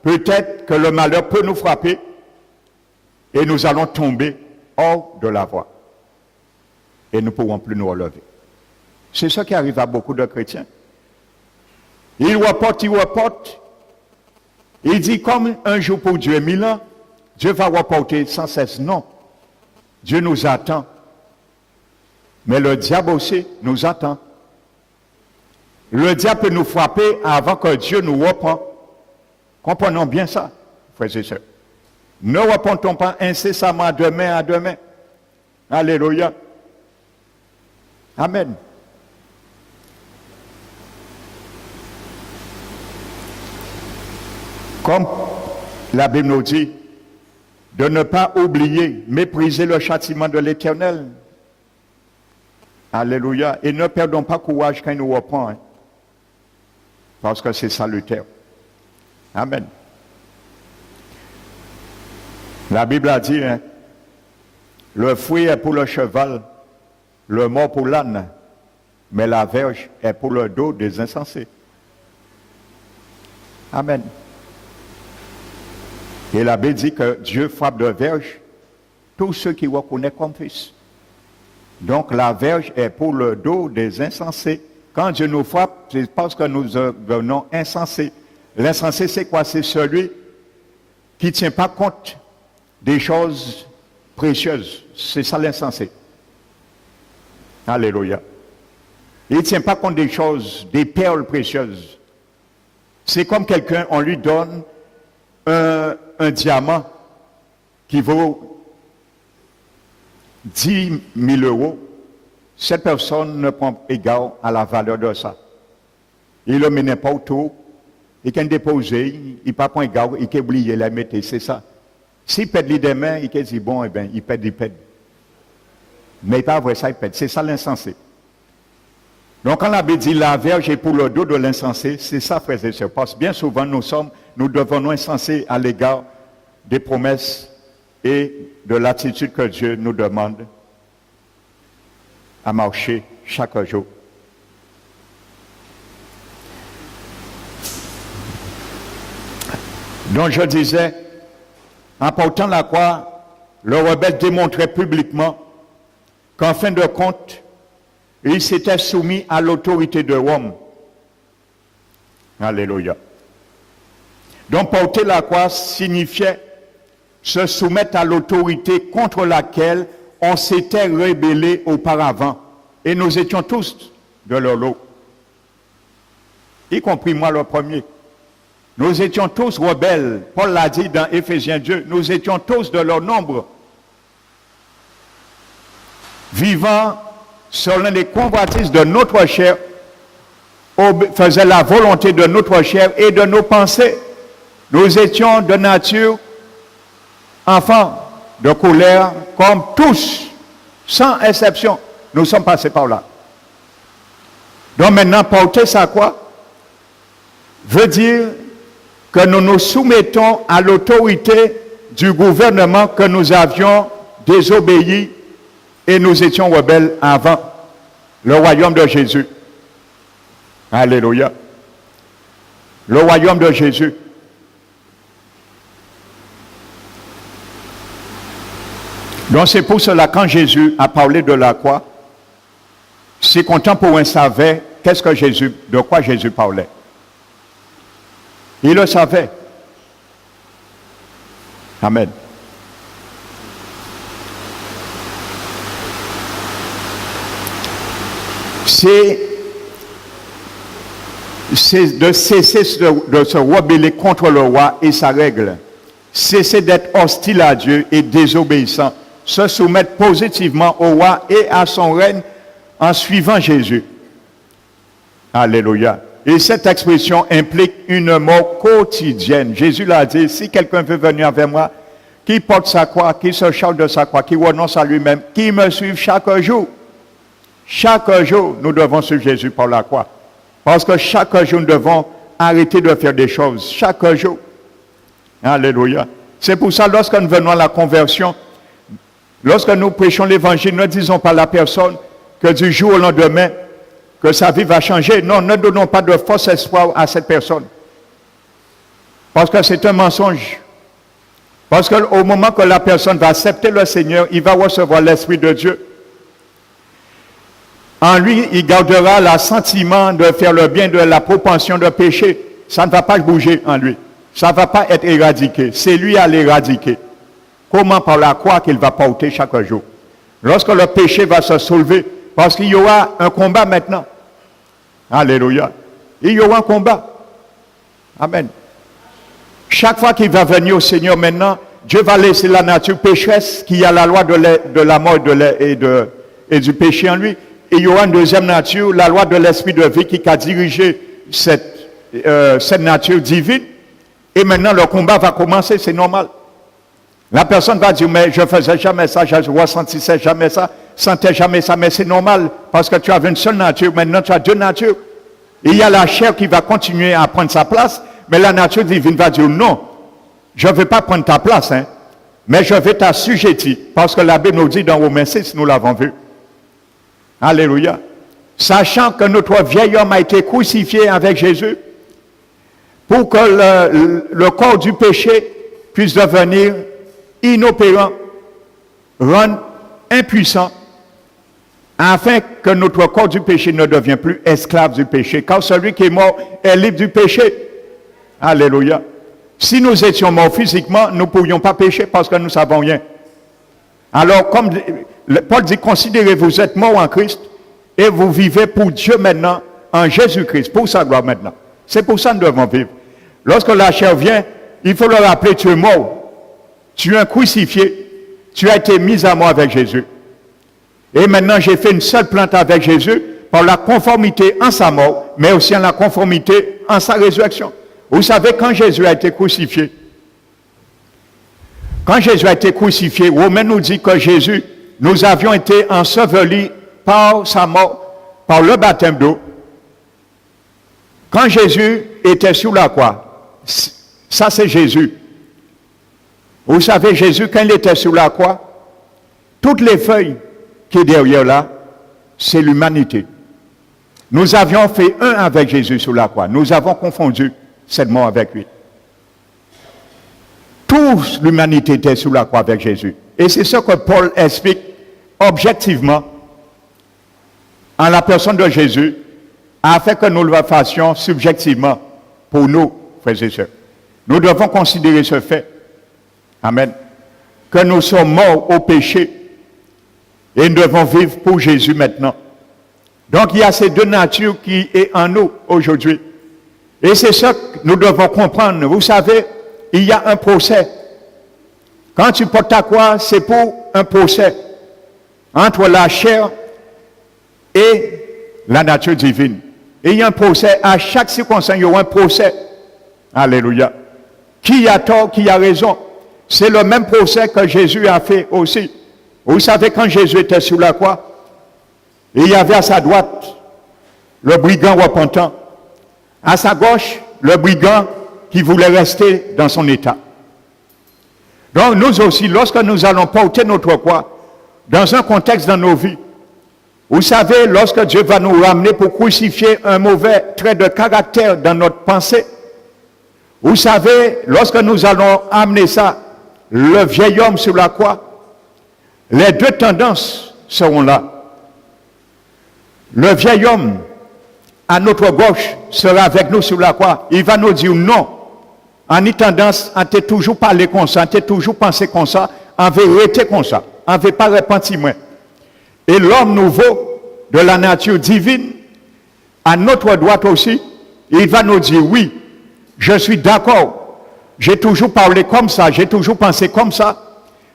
peut-être que le malheur peut nous frapper et nous allons tomber hors de la voie. Et nous ne pourrons plus nous relever. C'est ce qui arrive à beaucoup de chrétiens. Ils reportent. Il dit comme un jour pour Dieu 1000 ans, Dieu va reporter sans cesse. Non. Dieu nous attend. Mais le diable aussi nous attend. Le diable peut nous frapper avant que Dieu nous reprenne. Comprenons bien ça, frères et sœurs. Ne reportons pas incessamment à demain. Alléluia. Amen. Comme la Bible nous dit, de ne pas oublier, mépriser le châtiment de l'Éternel. Alléluia. Et ne perdons pas courage quand il nous reprend. Hein, parce que c'est salutaire. Amen. La Bible a dit, hein, le fruit est pour le cheval, le mort pour l'âne, mais la verge est pour le dos des insensés. Amen. Et la Bible dit que Dieu frappe de verge tous ceux qui reconnaissent comme fils. Donc la verge est pour le dos des insensés. Quand Dieu nous frappe, c'est parce que nous devenons insensés. L'insensé, c'est quoi? C'est celui qui ne tient pas compte des choses précieuses. C'est ça l'insensé. Alléluia. Il ne tient pas compte des choses, des perles précieuses. C'est comme quelqu'un, on lui donne un diamant qui vaut 10 000 euros. Cette personne ne prend égard à la valeur de ça. Il le met n'importe où. Il peut déposer, il ne prend pas égard, il peut oublier la mettre, c'est ça. S'il pète les deux mains, il peut dire bon, eh bien, il pète. Mais pas vrai, ça, il pète. C'est ça l'insensé. Donc, quand la Bible dit la verge est pour le dos de l'insensé, c'est ça, frères et sœurs. Parce que bien souvent, nous devenons insensés à l'égard des promesses et de l'attitude que Dieu nous demande à marcher chaque jour. Donc, je disais, en portant la croix, le rebelle démontrait publiquement qu'en fin de compte, il s'était soumis à l'autorité de Rome. Alléluia. Donc porter la croix signifiait se soumettre à l'autorité contre laquelle on s'était rébellé auparavant. Et nous étions tous de leur lot. Y compris moi le premier. Nous étions tous rebelles. Paul l'a dit dans Éphésiens 2. Nous étions tous de leur nombre. Vivant selon les convoitises de notre chair, faisait la volonté de notre chair et de nos pensées. Nous étions de nature enfants de colère, comme tous, sans exception. Nous sommes passés par là. Donc maintenant, porter sa croix veut dire que nous nous soumettons à l'autorité du gouvernement que nous avions désobéi et nous étions rebelles avant le royaume de Jésus. Alléluia. Le royaume de Jésus. Donc c'est pour cela quand Jésus a parlé de la croix, ses contemporains savaient de quoi Jésus parlait. Il le savait. Amen. C'est de cesser de se rebeller contre le roi et sa règle. Cesser d'être hostile à Dieu et désobéissant. Se soumettre positivement au roi et à son règne en suivant Jésus. Alléluia. Et cette expression implique une mort quotidienne. Jésus l'a dit, si quelqu'un veut venir vers moi, qui porte sa croix, qui se charge de sa croix, qui renonce à lui-même, qui me suive chaque jour. Chaque jour, nous devons suivre Jésus par la croix. Parce que chaque jour, nous devons arrêter de faire des choses. Chaque jour. Alléluia. C'est pour ça, lorsque nous venons à la conversion, lorsque nous prêchons l'évangile, ne disons pas à la personne que du jour au lendemain, que sa vie va changer. Non, ne donnons pas de faux espoir à cette personne. Parce que c'est un mensonge. Parce qu'au moment que la personne va accepter le Seigneur, il va recevoir l'Esprit de Dieu. En lui, il gardera l'assentiment de faire le bien, de la propension de pécher. Ça ne va pas bouger en lui. Ça ne va pas être éradiqué. C'est lui à l'éradiquer. Comment? Par la croix qu'il va porter chaque jour. Lorsque le péché va se soulever, parce qu'il y aura un combat maintenant. Alléluia. Il y aura un combat. Amen. Chaque fois qu'il va venir au Seigneur maintenant, Dieu va laisser la nature pécheresse qui a la loi de la mort et du péché en lui. Et il y aura une deuxième nature, la loi de l'esprit de vie qui a dirigé cette nature divine. Et maintenant, le combat va commencer, c'est normal. La personne va dire, mais je ne faisais jamais ça, je ne ressentissais jamais ça, sentais jamais ça, mais c'est normal, parce que tu avais une seule nature, maintenant tu as deux natures. Et il y a la chair qui va continuer à prendre sa place, mais la nature divine va dire, non, je ne vais pas prendre ta place, hein, mais je vais t'assujettir, parce que la Bible nous dit dans Romains 6, nous l'avons vu. Alléluia. Sachant que notre vieil homme a été crucifié avec Jésus, pour que le corps du péché puisse devenir inopérant, rendre impuissant, afin que notre corps du péché ne devienne plus esclave du péché. Car celui qui est mort est libre du péché. Alléluia. Si nous étions morts physiquement, nous ne pourrions pas pécher parce que nous ne savons rien. Alors, comme Paul dit, considérez, vous êtes morts en Christ et vous vivez pour Dieu maintenant, en Jésus-Christ, pour sa gloire maintenant. C'est pour ça que nous devons vivre. Lorsque la chair vient, il faut leur rappeler, tu es mort. Tu es crucifié, tu as été mis à mort avec Jésus. Et maintenant, j'ai fait une seule plainte avec Jésus par la conformité en sa mort, mais aussi en la conformité en sa résurrection. Vous savez, quand Jésus a été crucifié, Romains nous dit que Jésus, nous avions été ensevelis par sa mort, par le baptême d'eau. Quand Jésus était sur la croix, ça c'est Jésus. Vous savez, Jésus, quand il était sur la croix, toutes les feuilles qui est derrière là, c'est l'humanité. Nous avions fait un avec Jésus sur la croix. Nous avons confondu cette mort avec lui. Toute l'humanité était sur la croix avec Jésus. Et c'est ce que Paul explique objectivement en la personne de Jésus, afin que nous le fassions subjectivement pour nous, frères et sœurs. Nous devons considérer ce fait. Amen. Que nous sommes morts au péché et nous devons vivre pour Jésus maintenant. Donc il y a ces deux natures qui sont en nous aujourd'hui. Et c'est ça que nous devons comprendre. Vous savez, il y a un procès. Quand tu portes ta croix, c'est pour un procès entre la chair et la nature divine. Et il y a un procès. À chaque circonstance, il y aura un procès. Alléluia. Qui a tort, qui a raison? C'est le même procès que Jésus a fait aussi. Vous savez, quand Jésus était sur la croix, il y avait à sa droite le brigand repentant. À sa gauche, le brigand qui voulait rester dans son état. Donc nous aussi, lorsque nous allons porter notre croix, dans un contexte dans nos vies, vous savez, lorsque Dieu va nous ramener pour crucifier un mauvais trait de caractère dans notre pensée, vous savez, lorsque nous allons amener ça, le vieil homme sur la croix, les deux tendances seront là. Le vieil homme, à notre gauche, sera avec nous sur la croix. Il va nous dire non. En y tendance, on t'a toujours parlé comme ça, on t'a toujours pensé comme ça, on veut rester comme ça, on ne veut pas repentir moins. Et l'homme nouveau, de la nature divine, à notre droite aussi, il va nous dire oui, je suis d'accord, j'ai toujours parlé comme ça, j'ai toujours pensé comme ça,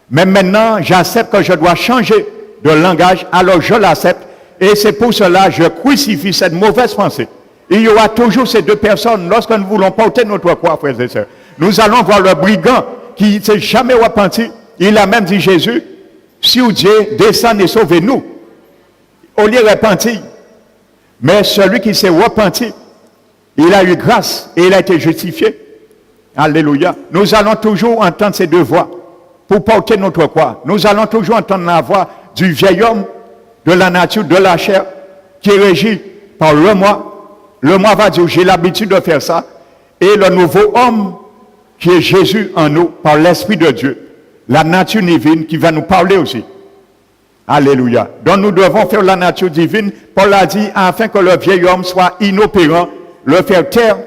mais maintenant j'accepte que je dois changer de langage, alors je l'accepte, et c'est pour cela que je crucifie cette mauvaise pensée. Il y aura toujours ces deux personnes lorsque nous voulons porter notre croix, frères et sœurs. Nous allons voir le brigand qui ne s'est jamais repenti. Il a même dit Jésus, si Dieu descend et sauve-nous, au lieu de repentir. Mais celui qui s'est repenti, il a eu grâce et il a été justifié. Alléluia. Nous allons toujours entendre ces deux voix pour porter notre croix. Nous allons toujours entendre la voix du vieil homme, de la nature, de la chair, qui est régi par le moi. Le moi va dire, j'ai l'habitude de faire ça. Et le nouveau homme, qui est Jésus en nous, par l'Esprit de Dieu, la nature divine qui va nous parler aussi. Alléluia. Donc nous devons faire la nature divine, Paul a dit, afin que le vieil homme soit inopérant, le faire taire,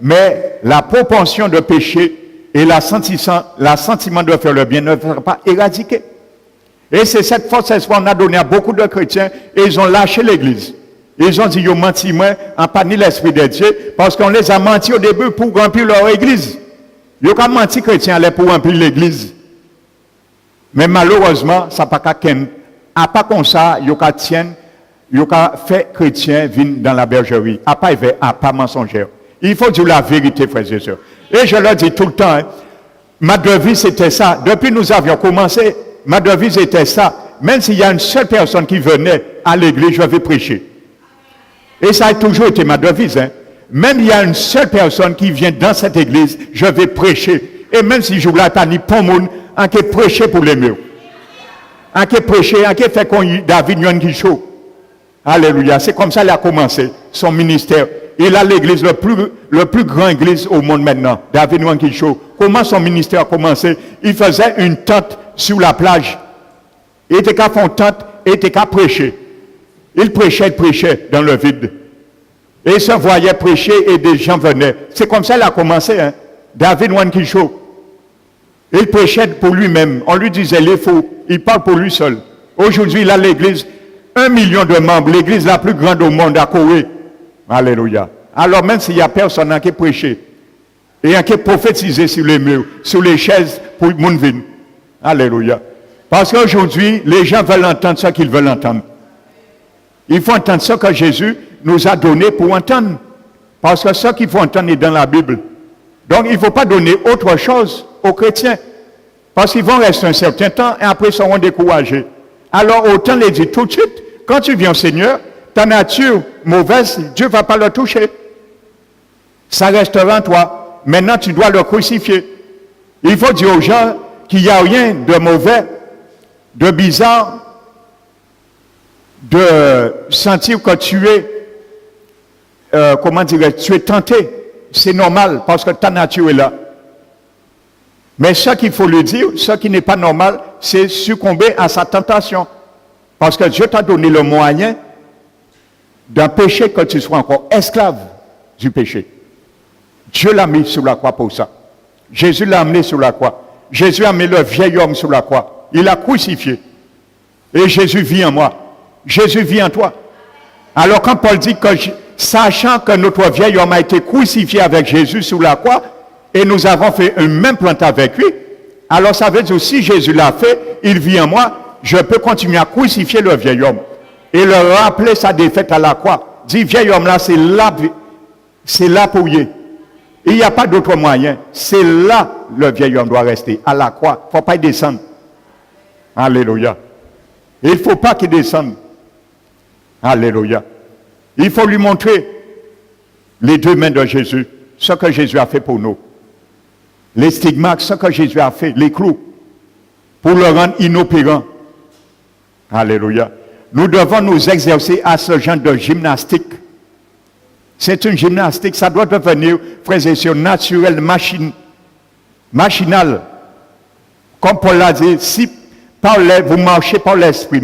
mais la propension de péché et l'assentiment de faire le bien ne sera pas éradiqué. Et c'est cette force espoir qu'on a donné à beaucoup de chrétiens et ils ont lâché l'église. Ils ont dit, ils ont menti moins, en pas ni l'Esprit de Dieu, parce qu'on les a menti au début pour remplir leur église. Ils ont menti chrétiens pour remplir l'église. Mais malheureusement, ça n'a pas qu'un. À part comme ça, il y a fait chrétien venir dans la bergerie. À pas mensongère. Il faut dire la vérité, frères et sœurs. Et je leur dis tout le temps, hein, ma devise était ça. Depuis que nous avions commencé, ma devise était ça. Même s'il y a une seule personne qui venait à l'église, je vais prêcher. Et ça a toujours été ma devise. Hein. Même il y a une seule personne qui vient dans cette église, je vais prêcher. Et même si je ne voulais pas ni pour monde, on peut prêcher pour les murs. On peut prêcher, on peut faire comme David Nyon Guichot. Alléluia. C'est comme ça qu'il a commencé son ministère. Il a l'église, le plus grand église au monde maintenant, David Nyon Guichot. Comment son ministère a commencé? Il faisait une tente sur la plage. Il était qu'à faire une tente, il était qu'à prêcher. Il prêchait dans le vide. Et il se voyait prêcher et des gens venaient. C'est comme ça qu'il a commencé, hein? David Nyon Guichot. Il prêchait pour lui-même. On lui disait les faux. Il parle pour lui seul. Aujourd'hui, il a l'église, 1 million de membres, l'église la plus grande au monde à Corée. Alléluia. Alors même s'il n'y a personne qui prêche et qui prophétisé sur les murs, sur les chaises pour le monde venir. Alléluia. Parce qu'aujourd'hui, les gens veulent entendre ce qu'ils veulent entendre. Il faut entendre ce que Jésus nous a donné pour entendre. Parce que ce qu'il faut entendre est dans la Bible. Donc il ne faut pas donner autre chose aux chrétiens. Parce qu'ils vont rester un certain temps et après ils seront découragés. Alors autant les dire tout de suite, quand tu viens au Seigneur, ta nature mauvaise, Dieu ne va pas le toucher. Ça restera en toi. Maintenant, tu dois le crucifier. Il faut dire aux gens qu'il n'y a rien de mauvais, de bizarre, de sentir que tu es, tu es tenté. C'est normal parce que ta nature est là. Mais ce qu'il faut lui dire, ce qui n'est pas normal, c'est succomber à sa tentation. Parce que Dieu t'a donné le moyen d'un péché que tu sois encore esclave du péché. Dieu l'a mis sur la croix pour ça. Jésus l'a amené sur la croix. Jésus a mis le vieil homme sur la croix. Il l'a crucifié. Et Jésus vit en moi. Jésus vit en toi. Alors quand Paul dit que, sachant que notre vieil homme a été crucifié avec Jésus sur la croix, et nous avons fait une même plante avec lui, alors ça veut dire si Jésus l'a fait, il vit en moi, je peux continuer à crucifier le vieil homme. Et le rappeler sa défaite à la croix. Dit, vieil homme là, c'est là pour y. Il n'y a pas d'autre moyen. C'est là le vieil homme doit rester, à la croix. Il ne faut pas y descendre. Alléluia. Il ne faut pas qu'il descende. Alléluia. Il faut lui montrer les deux mains de Jésus, ce que Jésus a fait pour nous. Les stigmates, ce que Jésus a fait, les clous, pour le rendre inopérant. Alléluia. Nous devons nous exercer à ce genre de gymnastique. C'est une gymnastique, ça doit devenir, frères et sœurs, naturel, machinal. Comme Paul l'a dit, si vous marchez par l'esprit,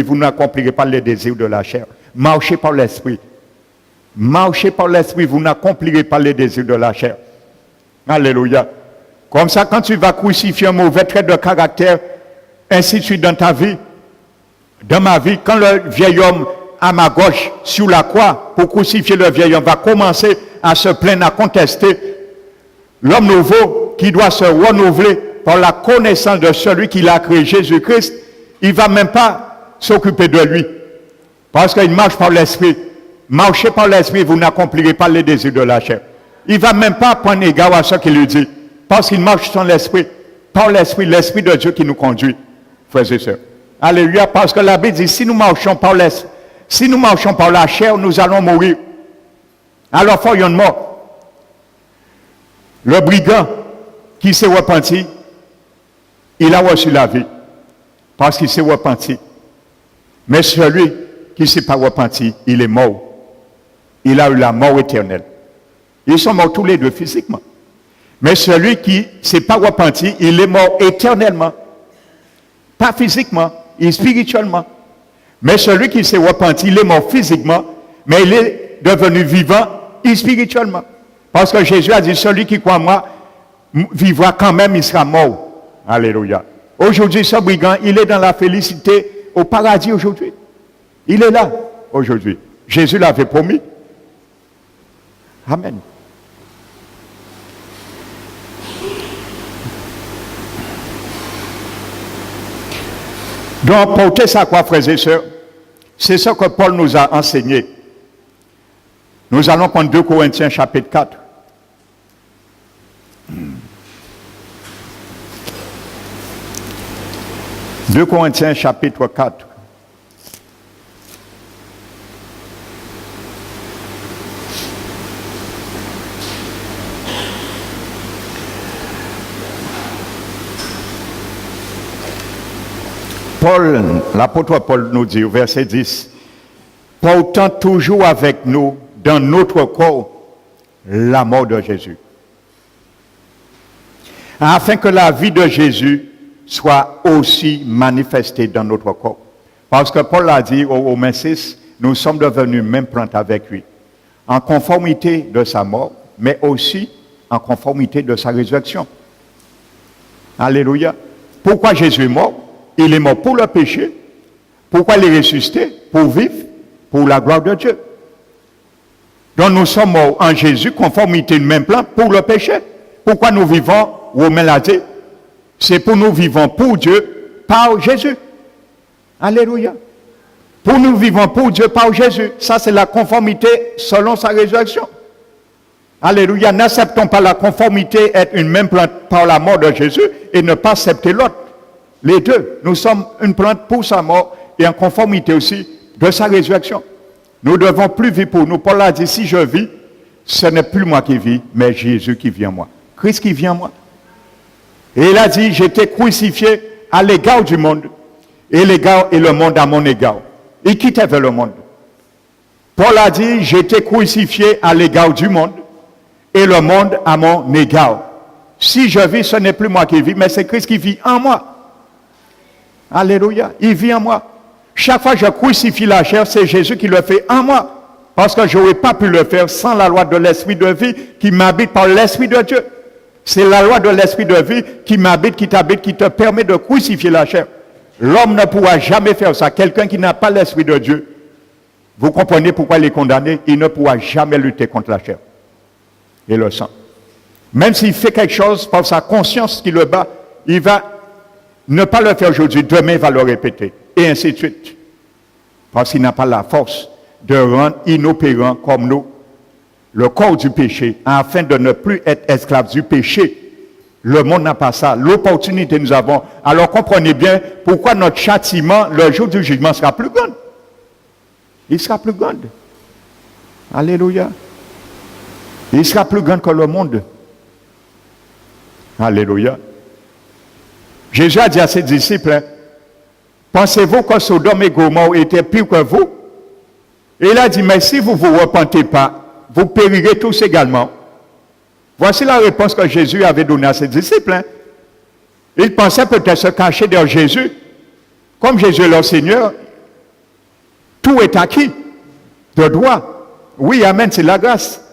vous n'accomplirez pas les désirs de la chair. Marchez par l'esprit. Marchez par l'esprit, vous n'accomplirez pas les désirs de la chair. Alléluia. Comme ça, quand tu vas crucifier un mauvais trait de caractère, ainsi de suite dans ta vie, dans ma vie, quand le vieil homme à ma gauche, sur la croix, pour crucifier le vieil homme, va commencer à se plaindre, à contester, l'homme nouveau qui doit se renouveler par la connaissance de celui qui l'a créé, Jésus-Christ, il ne va même pas s'occuper de lui. Parce qu'il marche par l'esprit. Marchez par l'esprit, vous n'accomplirez pas les désirs de la chair. Il ne va même pas prendre égard à ce qu'il lui dit. Parce qu'il marche sans l'esprit. Par l'esprit, l'esprit de Dieu qui nous conduit, frères et sœurs. Alléluia, parce que la Bible dit, si nous marchons par l'esprit, si nous marchons par la chair, nous allons mourir. Alors, ferions mort. Le brigand qui s'est repenti, il a reçu la vie. Parce qu'il s'est repenti. Mais celui qui ne s'est pas repenti, il est mort. Il a eu la mort éternelle. Ils sont morts tous les deux physiquement. Mais celui qui ne s'est pas repenti, il est mort éternellement. Pas physiquement, et spirituellement. Mais celui qui s'est repenti, il est mort physiquement, mais il est devenu vivant et spirituellement. Parce que Jésus a dit, celui qui croit en moi, vivra quand même, il sera mort. Alléluia. Aujourd'hui, ce brigand, il est dans la félicité au paradis aujourd'hui. Il est là aujourd'hui. Jésus l'avait promis. Amen. Donc, porter sa croix, frères et sœurs, c'est ce que Paul nous a enseigné. Nous allons prendre 2 Corinthiens chapitre 4. « 2 Corinthiens chapitre 4. Paul, l'apôtre Paul nous dit au verset 10, « Portant toujours avec nous dans notre corps la mort de Jésus, afin que la vie de Jésus soit aussi manifestée dans notre corps. » Parce que Paul a dit au Romains 6, nous sommes devenus même plante avec lui, en conformité de sa mort, mais aussi en conformité de sa résurrection. Alléluia. Pourquoi Jésus est mort? Il est mort pour le péché. Pourquoi il est ressuscité? Pour vivre, pour la gloire de Dieu. Donc nous sommes morts en Jésus, conformité de même plan pour le péché. Pourquoi nous vivons? Romains l'a dit. C'est pour nous vivons pour Dieu par Jésus. Alléluia. Pour nous vivons pour Dieu par Jésus. Ça c'est la conformité selon sa résurrection. Alléluia. N'acceptons pas la conformité être une même plante par la mort de Jésus et ne pas accepter l'autre. Les deux, nous sommes une plante pour sa mort et en conformité aussi de sa résurrection. Nous ne devons plus vivre pour nous. Paul a dit, si je vis, ce n'est plus moi qui vis, mais Jésus qui vit en moi. Christ qui vit en moi. Et il a dit, j'étais crucifié à l'égard du monde, et le monde à mon égard. Il quittait vers le monde. Paul a dit, j'étais crucifié à l'égard du monde, et le monde à mon égard. Si je vis, ce n'est plus moi qui vis, mais c'est Christ qui vit en moi. Alléluia, il vit en moi. Chaque fois que je crucifie la chair, c'est Jésus qui le fait en moi. Parce que je n'aurais pas pu le faire sans la loi de l'esprit de vie qui m'habite par l'esprit de Dieu. C'est la loi de l'esprit de vie qui m'habite, qui t'habite, qui te permet de crucifier la chair. L'homme ne pourra jamais faire ça. Quelqu'un qui n'a pas l'esprit de Dieu, vous comprenez pourquoi il est condamné? Il ne pourra jamais lutter contre la chair et le sang. Même s'il fait quelque chose par sa conscience qui le bat, il va ne pas le faire aujourd'hui, demain il va le répéter, et ainsi de suite. Parce qu'il n'a pas la force de rendre inopérant comme nous le corps du péché, afin de ne plus être esclave du péché. Le monde n'a pas ça. L'opportunité nous avons. Alors comprenez bien pourquoi notre châtiment, le jour du jugement, sera plus grand. Il sera plus grand. Alléluia. Il sera plus grand que le monde. Alléluia. Jésus a dit à ses disciples, hein, pensez-vous que Sodome et Gomorrhe étaient pires que vous? Et il a dit, mais si vous ne vous repentez pas, vous périrez tous également. Voici la réponse que Jésus avait donnée à ses disciples. Hein. Ils pensaient peut-être se cacher derrière Jésus. Comme Jésus est leur Seigneur, tout est acquis de droit. Oui, amen, c'est la grâce.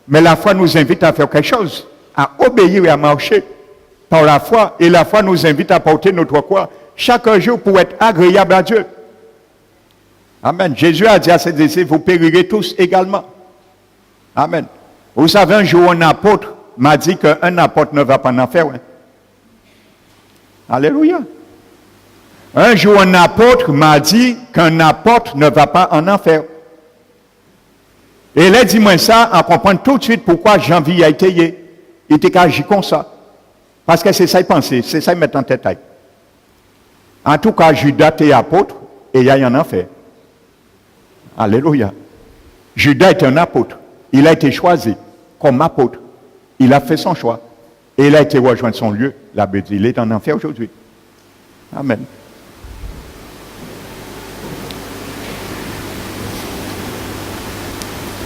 Mais la foi nous invite à faire quelque chose, à obéir et à marcher par la foi, et la foi nous invite à porter notre croix chaque jour pour être agréable à Dieu. Amen. Jésus a dit à ses disciples, vous périrez tous également. Amen. Vous savez, un jour, un apôtre m'a dit qu'un apôtre ne va pas en enfer. Hein? Alléluia. Un jour, un apôtre m'a dit qu'un apôtre ne va pas en enfer. Et il a dit moi ça, en comprenant tout de suite pourquoi Jean-Vie a été. Il était agi comme ça. Parce que c'est ça il pensait, c'est ça il met en tête. En tout cas, Judas était apôtre et il y a un enfer. Alléluia. Judas est un apôtre. Il a été choisi comme apôtre. Il a fait son choix. Et il a été rejoindre son lieu. La Bible dit, il est en enfer aujourd'hui. Amen.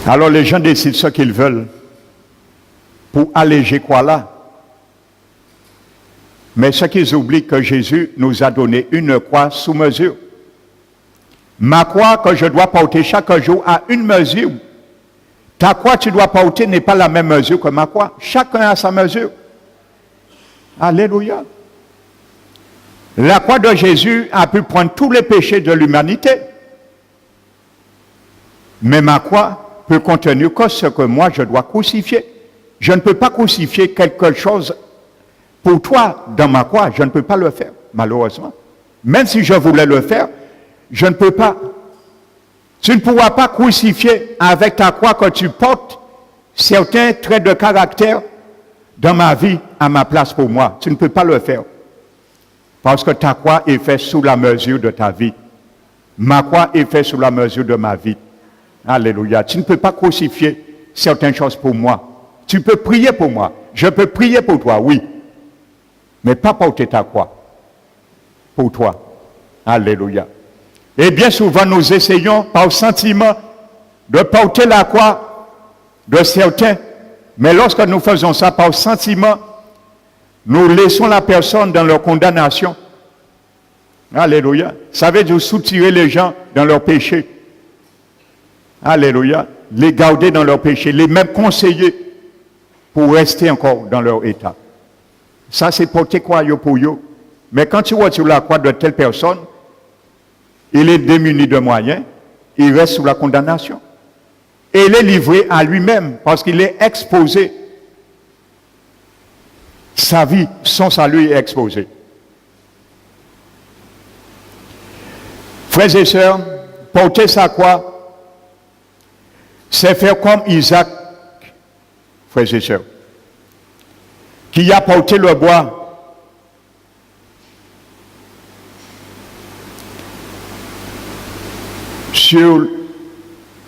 Alors les gens décident ce qu'ils veulent pour alléger quoi là. Mais ce qu'ils oublient, que Jésus nous a donné une croix sous mesure. Ma croix que je dois porter chaque jour a une mesure. Ta croix que tu dois porter n'est pas la même mesure que ma croix. Chacun a sa mesure. Alléluia. La croix de Jésus a pu prendre tous les péchés de l'humanité. Mais ma croix peut contenir que ce que moi je dois crucifier. Je ne peux pas crucifier quelque chose pour toi dans ma croix. Je ne peux pas le faire, malheureusement. Même si je voulais le faire, je ne peux pas. Tu ne pourras pas crucifier avec ta croix que tu portes certains traits de caractère dans ma vie, à ma place pour moi. Tu ne peux pas le faire. Parce que ta croix est faite sous la mesure de ta vie. Ma croix est faite sous la mesure de ma vie. Alléluia. Tu ne peux pas crucifier certaines choses pour moi. Tu peux prier pour moi. Je peux prier pour toi, oui. Mais pas porter ta croix. Pour toi. Alléluia. Et bien souvent, nous essayons par sentiment de porter la croix de certains. Mais lorsque nous faisons ça par sentiment, nous laissons la personne dans leur condamnation. Alléluia. Ça veut dire soutirer les gens dans leur péché. Alléluia. Les garder dans leur péché, les même conseiller pour rester encore dans leur état. Ça, c'est porter quoi pour eux. Mais quand tu vois sur la croix de telle personne, il est démuni de moyens, il reste sous la condamnation. Et il est livré à lui-même parce qu'il est exposé. Sa vie, son salut est exposé. Frères et sœurs, porter sa croix, c'est faire comme Isaac, frères et sœurs, qui a porté le bois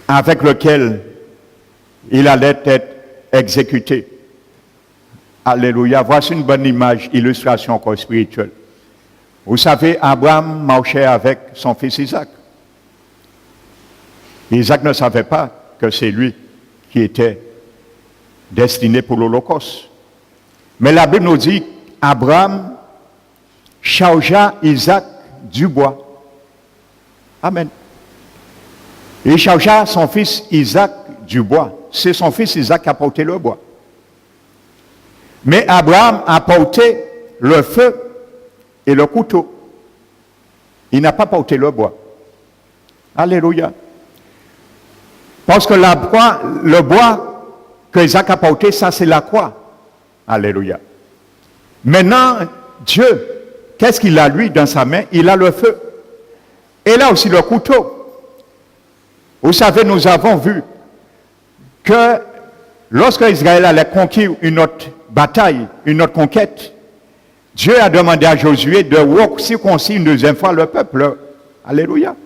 avec lequel il allait être exécuté. Alléluia. Voici une bonne image, illustration encore spirituelle. Vous savez, Abraham marchait avec son fils Isaac. Isaac ne savait pas que c'est lui qui était destiné pour l'Holocauste. Mais la Bible nous dit qu'Abraham chargea Isaac du bois. Amen. Il chargea son fils Isaac du bois. C'est son fils Isaac qui a porté le bois. Mais Abraham a porté le feu et le couteau. Il n'a pas porté le bois. Alléluia. Parce que le bois que Isaac a porté, ça c'est la croix. Alléluia. Maintenant, Dieu, qu'est-ce qu'il a lui dans sa main? Il a le feu. Et là aussi le couteau. Vous savez, nous avons vu que lorsque Israël allait conquérir une autre bataille, une autre conquête, Dieu a demandé à Josué de circoncire une deuxième fois le peuple. Alléluia.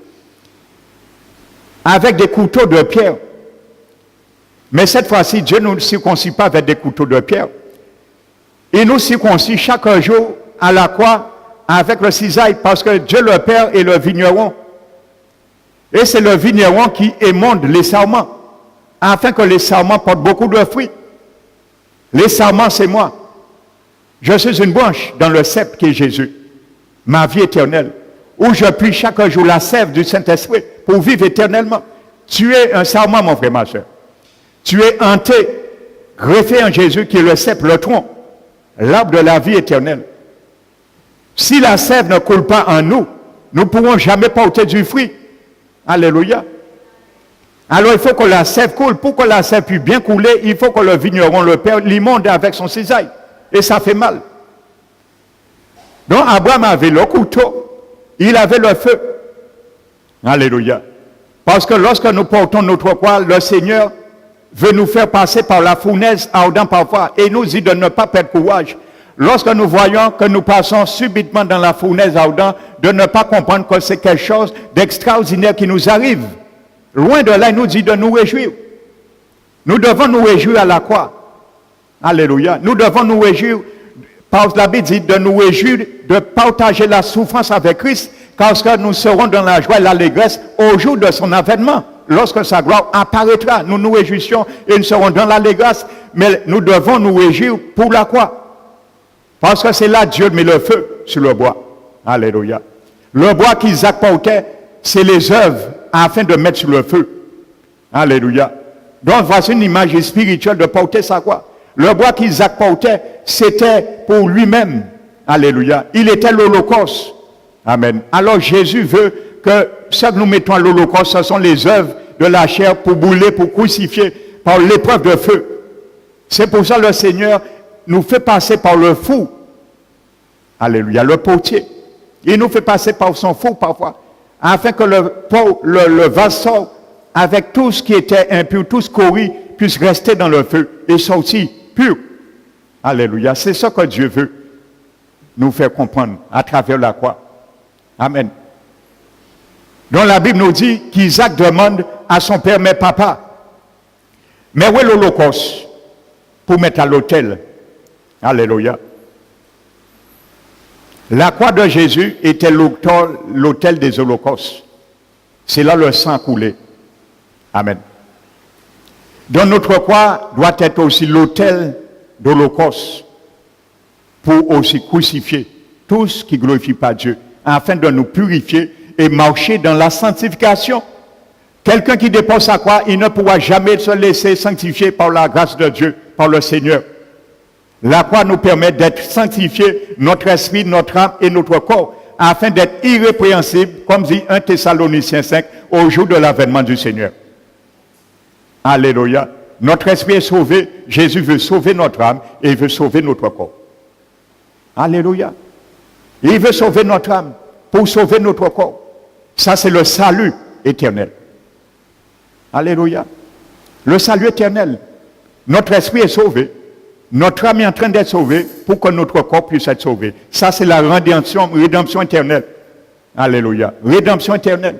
Avec des couteaux de pierre. Mais cette fois-ci, Dieu ne nous circoncit pas avec des couteaux de pierre. Il nous circoncit chaque jour à la croix avec le cisaille, parce que Dieu le Père est le vigneron. Et c'est le vigneron qui émonde les sarments, afin que les sarments portent beaucoup de fruits. Les sarments, c'est moi. Je suis une branche dans le cep qui est Jésus, ma vie éternelle, où je puis chaque jour la sève du Saint-Esprit pour vivre éternellement. Tu es un sarment, mon frère, ma soeur. Tu es hanté, greffé en Jésus qui est le cep, le tronc, l'arbre de la vie éternelle. Si la sève ne coule pas en nous, nous ne pourrons jamais porter du fruit. Alléluia. Alors il faut que la sève coule. Pour que la sève puisse bien couler, il faut que le vigneron, le père, l'immonde avec son cisaille. Et ça fait mal. Donc Abraham avait le couteau, il avait le feu. Alléluia. Parce que lorsque nous portons notre croix, le Seigneur veut nous faire passer par la fournaise ardente parfois et nous dit de ne pas perdre courage. Lorsque nous voyons que nous passons subitement dans la fournaise ardente, de ne pas comprendre que c'est quelque chose d'extraordinaire qui nous arrive. Loin de là, il nous dit de nous réjouir. Nous devons nous réjouir à la croix. Alléluia. Nous devons nous réjouir, parce que la Bible dit de nous réjouir, de partager la souffrance avec Christ, parce que nous serons dans la joie et l'allégresse au jour de son avènement. Lorsque sa gloire apparaîtra, nous nous réjouissons et nous serons dans l'allégresse, mais nous devons nous réjouir pour la croix. Parce que c'est là Dieu met le feu sur le bois. Alléluia. Le bois qu'Isaac portait, c'est les œuvres afin de mettre sur le feu. Alléluia. Donc voici une image spirituelle de porter sa croix. Le bois qu'Isaac portait, c'était pour lui-même. Alléluia. Il était l'Holocauste. Amen. Alors Jésus veut que ce que nous mettons à l'Holocauste, ce sont les œuvres de la chair pour brûler, pour crucifier par l'épreuve de feu. C'est pour ça que le Seigneur nous fait passer par le fou. Alléluia. Le potier. Il nous fait passer par son four parfois, afin que le vase sorte avec tout ce qui était impur, tout ce qu'on puisse rester dans le feu et sortir pur. Alléluia. C'est ça que Dieu veut nous faire comprendre à travers la croix. Amen. Donc la Bible nous dit qu'Isaac demande à son père, mais papa, mais où est l'Holocauste pour mettre à l'autel? Alléluia. La croix de Jésus était l'autel des holocaustes. C'est là le sang coulé. Amen. Donc notre croix doit être aussi l'autel d'Holocauste pour aussi crucifier tout ce qui ne glorifie pas Dieu, afin de nous purifier et marcher dans la sanctification. Quelqu'un qui dépose sa croix, il ne pourra jamais se laisser sanctifier par la grâce de Dieu, par le Seigneur. La croix nous permet d'être sanctifiés, notre esprit, notre âme et notre corps, afin d'être irrépréhensibles, comme dit 1 Thessaloniciens 5, au jour de l'avènement du Seigneur. Alléluia. Notre esprit est sauvé, Jésus veut sauver notre âme et il veut sauver notre corps. Alléluia. Il veut sauver notre âme pour sauver notre corps. Ça, c'est le salut éternel. Alléluia. Le salut éternel. Notre esprit est sauvé. Notre âme est en train d'être sauvée pour que notre corps puisse être sauvé. Ça, c'est la rédemption éternelle. Alléluia. Rédemption éternelle.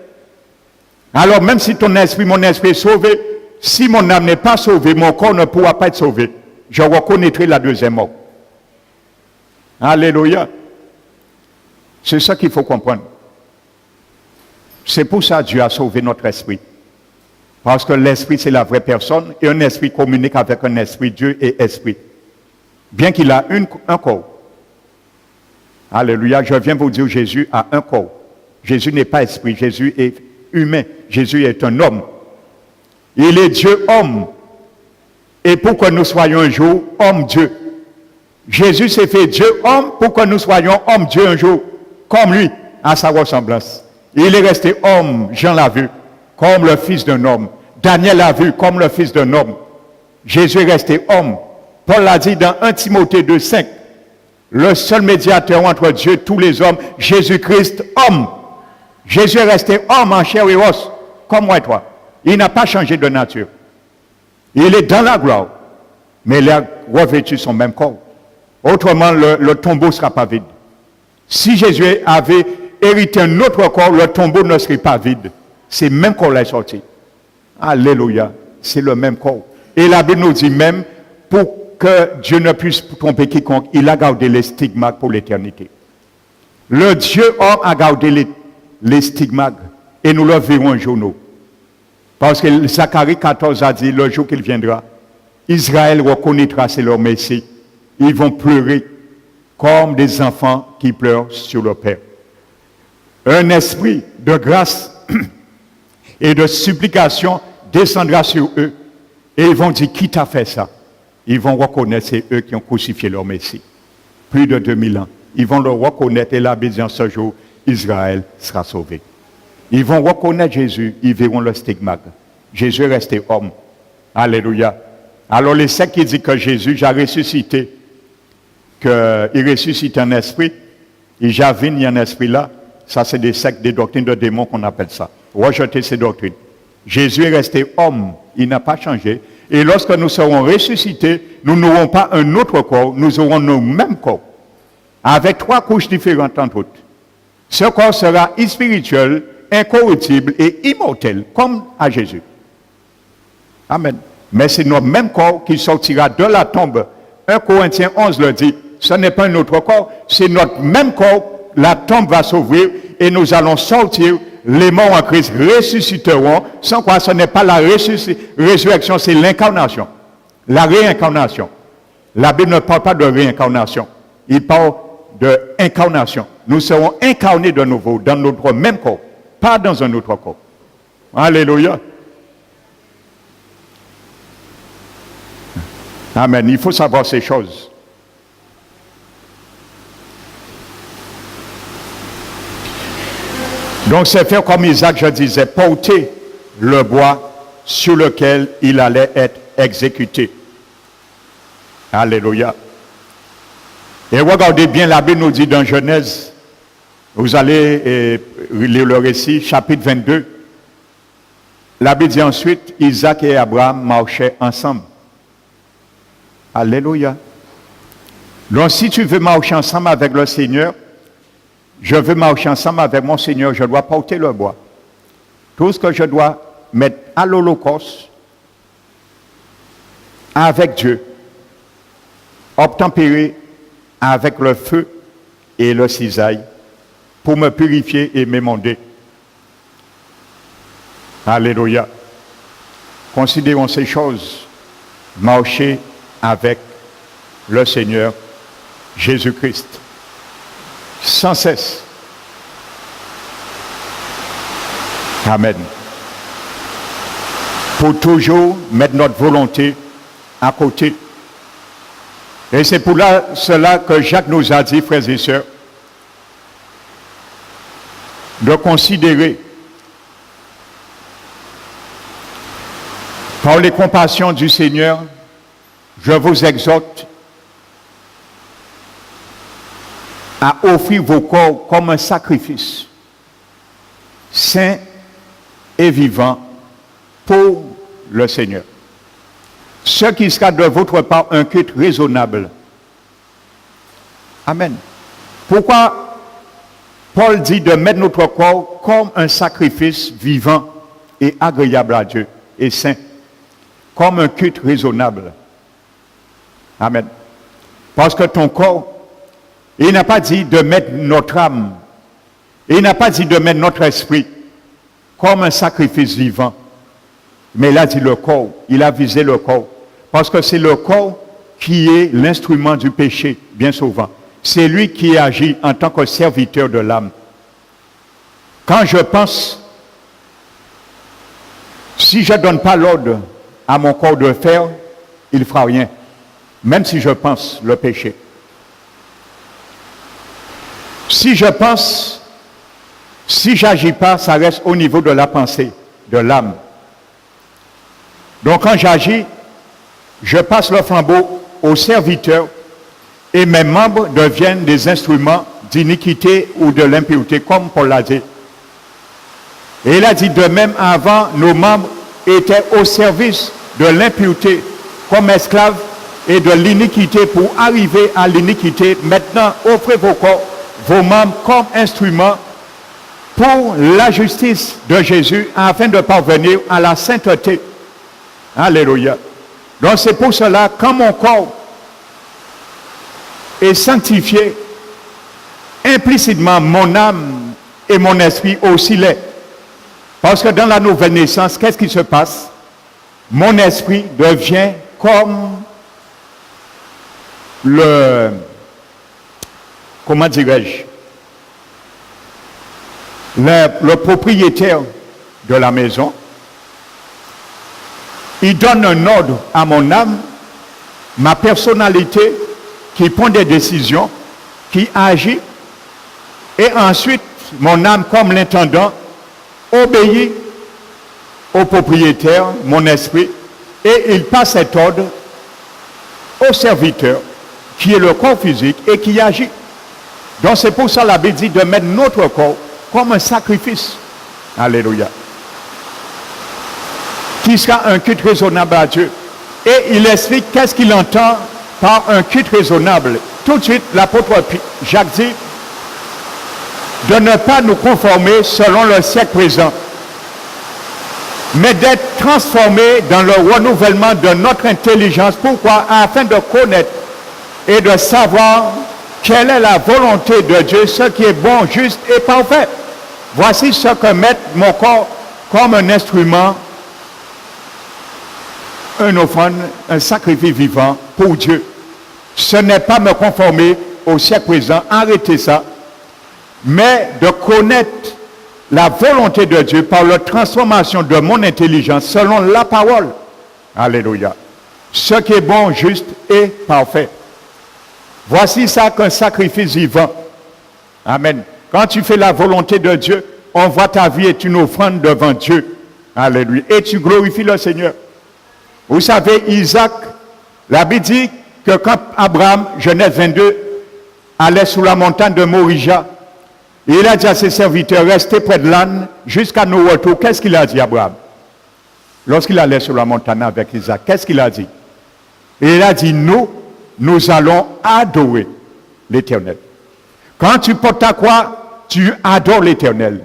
Alors, même si ton esprit, mon esprit est sauvé, si mon âme n'est pas sauvée, mon corps ne pourra pas être sauvé. Je reconnaîtrai la deuxième mort. Alléluia. C'est ça qu'il faut comprendre. C'est pour ça que Dieu a sauvé notre esprit. Parce que l'esprit, c'est la vraie personne, et un esprit communique avec un esprit. Dieu est esprit. Bien qu'il a un corps. Alléluia. Je viens vous dire, Jésus a un corps. Jésus n'est pas esprit, Jésus est humain. Jésus est un homme. Il est Dieu homme. Et pour que nous soyons un jour homme Dieu. Jésus s'est fait Dieu homme pour que nous soyons homme Dieu un jour, comme lui, à sa ressemblance. Il est resté homme, Jean l'a vu, comme le fils d'un homme. Daniel l'a vu comme le fils d'un homme. Jésus est resté homme. Paul l'a dit dans 1 Timothée 2,5. Le seul médiateur entre Dieu et tous les hommes, Jésus-Christ, homme. Jésus est resté homme en chair et os, comme moi et toi. Il n'a pas changé de nature. Il est dans la gloire, mais il a revêtu son même corps. Autrement, le tombeau ne sera pas vide. Si Jésus avait hérité un autre corps, le tombeau ne serait pas vide. C'est le même corps qui est sorti. Alléluia. C'est le même corps. Et la Bible nous dit même, pour que Dieu ne puisse tromper quiconque, il a gardé les stigmates pour l'éternité. Le Dieu homme a gardé les stigmates. Et nous le verrons un jour, nous. Parce que Zacharie 14 a dit, le jour qu'il viendra, Israël reconnaîtra c'est leur Messie. Ils vont pleurer comme des enfants qui pleurent sur leur père. Un esprit de grâce et de supplication descendra sur eux. Et ils vont dire, qui t'a fait ça? Ils vont reconnaître, c'est eux qui ont crucifié leur Messie. Plus de 2000 ans. Ils vont le reconnaître et là, en ce jour, Israël sera sauvé. Ils vont reconnaître Jésus, ils verront le stigmate. Jésus est resté homme. Alléluia. Alors les sectes qui disent que Jésus a ressuscité, qu'il ressuscite un esprit, il javine un esprit là, ça c'est des sectes, des doctrines de démons qu'on appelle ça. Rejetez ces doctrines. Jésus est resté homme, il n'a pas changé. Et lorsque nous serons ressuscités, nous n'aurons pas un autre corps, nous aurons nos mêmes corps, avec 3 couches différentes entre autres. Ce corps sera spirituel, incorruptible et immortel, comme à Jésus. Amen. Mais c'est notre même corps qui sortira de la tombe. 1 Corinthiens 11 le dit, ce n'est pas un autre corps, c'est notre même corps, la tombe va s'ouvrir et nous allons sortir, les morts en Christ ressusciteront, sans quoi ce n'est pas la résurrection, c'est l'incarnation. La réincarnation. La Bible ne parle pas de réincarnation, il parle de incarnation. Nous serons incarnés de nouveau dans notre même corps, pas dans un autre corps. Alléluia. Amen. Il faut savoir ces choses. Donc c'est faire comme Isaac, je disais, porter le bois sur lequel il allait être exécuté. Alléluia. Et regardez bien, la Bible nous dit dans Genèse Vous allez lire le récit, chapitre 22. La Bible dit ensuite, Isaac et Abraham marchaient ensemble. Alléluia. Donc si tu veux marcher ensemble avec le Seigneur, je veux marcher ensemble avec mon Seigneur, je dois porter le bois. Tout ce que je dois mettre à l'Holocauste avec Dieu, obtempérer avec le feu et le cisaille pour me purifier et m'émonder. Alléluia. Considérons ces choses, marcher avec le Seigneur Jésus-Christ. Sans cesse. Amen. Pour toujours mettre notre volonté à côté. Et c'est pour cela que Jacques nous a dit, frères et sœurs, de considérer par les compassions du Seigneur, je vous exhorte à offrir vos corps comme un sacrifice saint et vivant pour le Seigneur. Ce qui sera de votre part un culte raisonnable. Amen. Pourquoi Paul dit de mettre notre corps comme un sacrifice vivant et agréable à Dieu et saint, comme un culte raisonnable. Amen. Parce que ton corps, il n'a pas dit de mettre notre âme, il n'a pas dit de mettre notre esprit comme un sacrifice vivant. Mais il a dit le corps, il a visé le corps. Parce que c'est le corps qui est l'instrument du péché, bien souvent. C'est lui qui agit en tant que serviteur de l'âme. Quand je pense, si je ne donne pas l'ordre à mon corps de faire, il ne fera rien. Même si je pense le péché. Si je pense, si je n'agis pas, ça reste au niveau de la pensée, de l'âme. Donc quand j'agis, je passe le flambeau au serviteur et mes membres deviennent des instruments d'iniquité ou de l'impureté, comme Paul l'a dit. Et il a dit de même avant, nos membres étaient au service de l'impureté comme esclaves et de l'iniquité pour arriver à l'iniquité. Maintenant, offrez vos corps, vos membres comme instruments pour la justice de Jésus afin de parvenir à la sainteté. Alléluia. Donc c'est pour cela, quand mon corps est sanctifié, implicitement mon âme et mon esprit aussi l'est. Parce que dans la nouvelle naissance, qu'est-ce qui se passe? Mon esprit devient comme comment dirais-je, le propriétaire de la maison. Il donne un ordre à mon âme, ma personnalité, qui prend des décisions, qui agit, et ensuite, mon âme, comme l'intendant, obéit au propriétaire, mon esprit, et il passe cet ordre au serviteur, qui est le corps physique, et qui agit. Donc c'est pour ça la Bible dit de mettre notre corps comme un sacrifice. Alléluia. Qui sera un culte raisonnable à Dieu. Et il explique qu'est-ce qu'il entend par un culte raisonnable. Tout de suite, l'apôtre Jacques dit de ne pas nous conformer selon le siècle présent, mais d'être transformés dans le renouvellement de notre intelligence. Pourquoi? Afin de connaître et de savoir quelle est la volonté de Dieu, ce qui est bon, juste et parfait. Voici ce que mettre mon corps comme un instrument, un offrande, un sacrifice vivant pour Dieu. Ce n'est pas me conformer au siècle présent, arrêtez ça, mais de connaître la volonté de Dieu par la transformation de mon intelligence selon la parole. Alléluia. Ce qui est bon, juste et parfait. Voici ça qu'un sacrifice vivant. Amen. Quand tu fais la volonté de Dieu, on voit ta vie est une offrande devant Dieu. Alléluia. Et tu glorifies le Seigneur. Vous savez, Isaac, la Bible dit que quand Abraham, Genèse 22, allait sous la montagne de Morija, Et il a dit à ses serviteurs, restez près de l'âne jusqu'à nos retours. Qu'est-ce qu'il a dit, Abraham? Lorsqu'il allait sur la montagne avec Isaac, qu'est-ce qu'il a dit? Et il a dit, nous allons adorer l'Éternel. Quand tu portes ta croix, tu adores l'Éternel.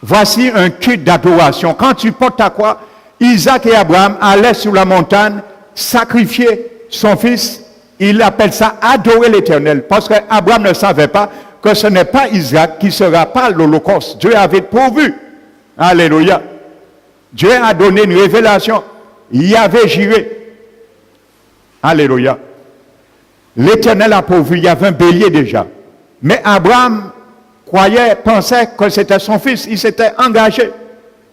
Voici un culte d'adoration. Quand tu portes ta croix, Isaac et Abraham allaient sur la montagne sacrifier son fils. Il appelle ça adorer l'Éternel. Parce qu'Abraham ne savait pas que ce n'est pas Isaac qui sera pas l'Holocauste. Dieu avait pourvu. Alléluia. Dieu a donné une révélation. Il avait juré. Alléluia. L'Éternel a pourvu. Il y avait un bélier déjà. Mais Abraham pensait que c'était son fils. Il s'était engagé.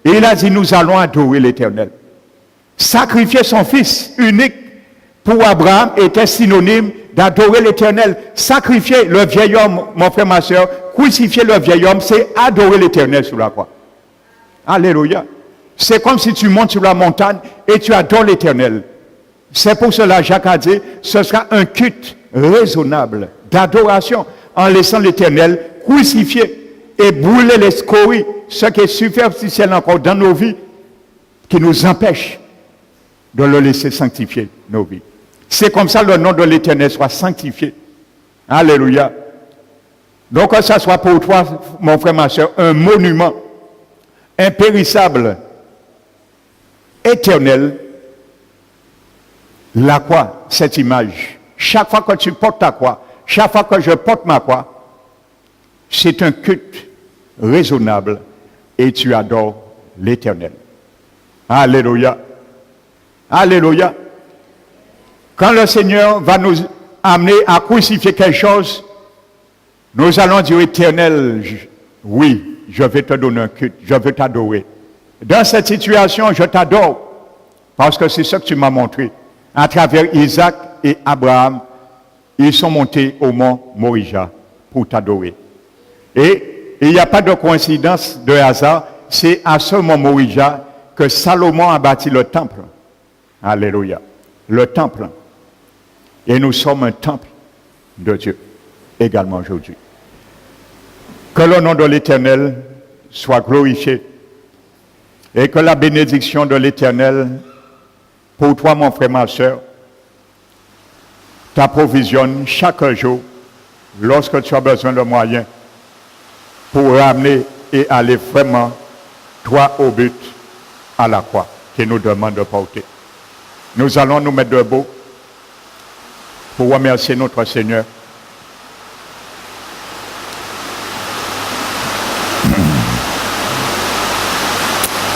Et il a dit, nous allons adorer l'Éternel. Sacrifier son fils unique pour Abraham était synonyme d'adorer l'Éternel. Sacrifier le vieil homme, mon frère, ma soeur, crucifier le vieil homme, c'est adorer l'Éternel sur la croix. Alléluia. C'est comme si tu montes sur la montagne et tu adores l'Éternel. C'est pour cela, Jacques a dit, ce sera un culte raisonnable d'adoration en laissant l'Éternel crucifier et brûler les scories, ce qui est superficiel encore dans nos vies, qui nous empêche de le laisser sanctifier nos vies. C'est comme ça le nom de l'Éternel soit sanctifié. Alléluia. Donc que ça soit pour toi, mon frère, ma soeur, un monument impérissable, éternel, la croix, cette image. Chaque fois que tu portes ta croix, chaque fois que je porte ma croix, c'est un culte raisonnable et tu adores l'Éternel. Alléluia. Alléluia. Quand le Seigneur va nous amener à crucifier quelque chose, nous allons dire, Éternel, oui, je vais te donner un culte, je veux t'adorer. Dans cette situation, je t'adore, parce que c'est ce que tu m'as montré. À travers Isaac et Abraham, ils sont montés au mont Morija pour t'adorer. Et il n'y a pas de coïncidence, de hasard, c'est à ce mont Morija que Salomon a bâti le temple. Alléluia. Le temple. Et nous sommes un temple de Dieu, également aujourd'hui. Que le nom de l'Éternel soit glorifié et que la bénédiction de l'Éternel, pour toi, mon frère, ma soeur, t'approvisionne chaque jour lorsque tu as besoin de moyens pour ramener et aller vraiment, toi, au but, à la croix, qui nous demande de porter. Nous allons nous mettre debout pour remercier notre Seigneur.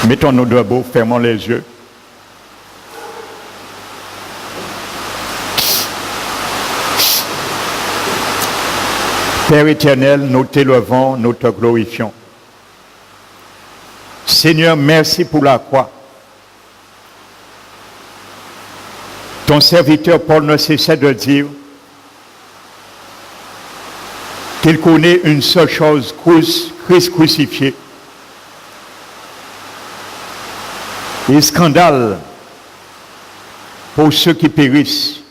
Mettons-nous debout, fermons les yeux. Père éternel, nous t'élevons, nous te glorifions. Seigneur, merci pour la croix. Ton serviteur Paul ne cessait de dire qu'il connaît une seule chose, Christ crucifié. Et scandale pour ceux qui périssent.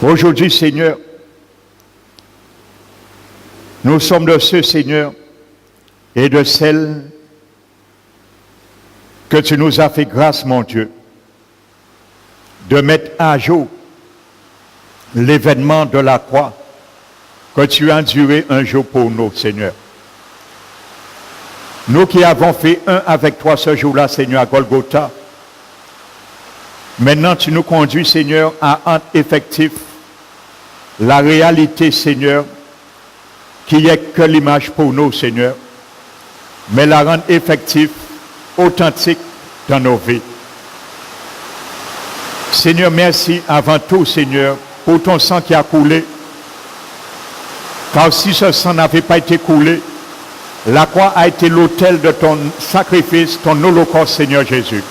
Aujourd'hui, Seigneur, nous sommes de ceux, Seigneur, et de celles que tu nous as fait grâce, mon Dieu, de mettre à jour l'événement de la croix que tu as enduré un jour pour nous, Seigneur. Nous qui avons fait un avec toi ce jour-là, Seigneur, à Golgotha, maintenant tu nous conduis, Seigneur, à rendre effectif la réalité, Seigneur, qui n'est que l'image pour nous, Seigneur, mais la rendre effective, authentique dans nos vies. Seigneur, merci avant tout, Seigneur, pour ton sang qui a coulé. Car si ce sang n'avait pas été coulé, la croix a été l'autel de ton sacrifice, ton holocauste, Seigneur Jésus.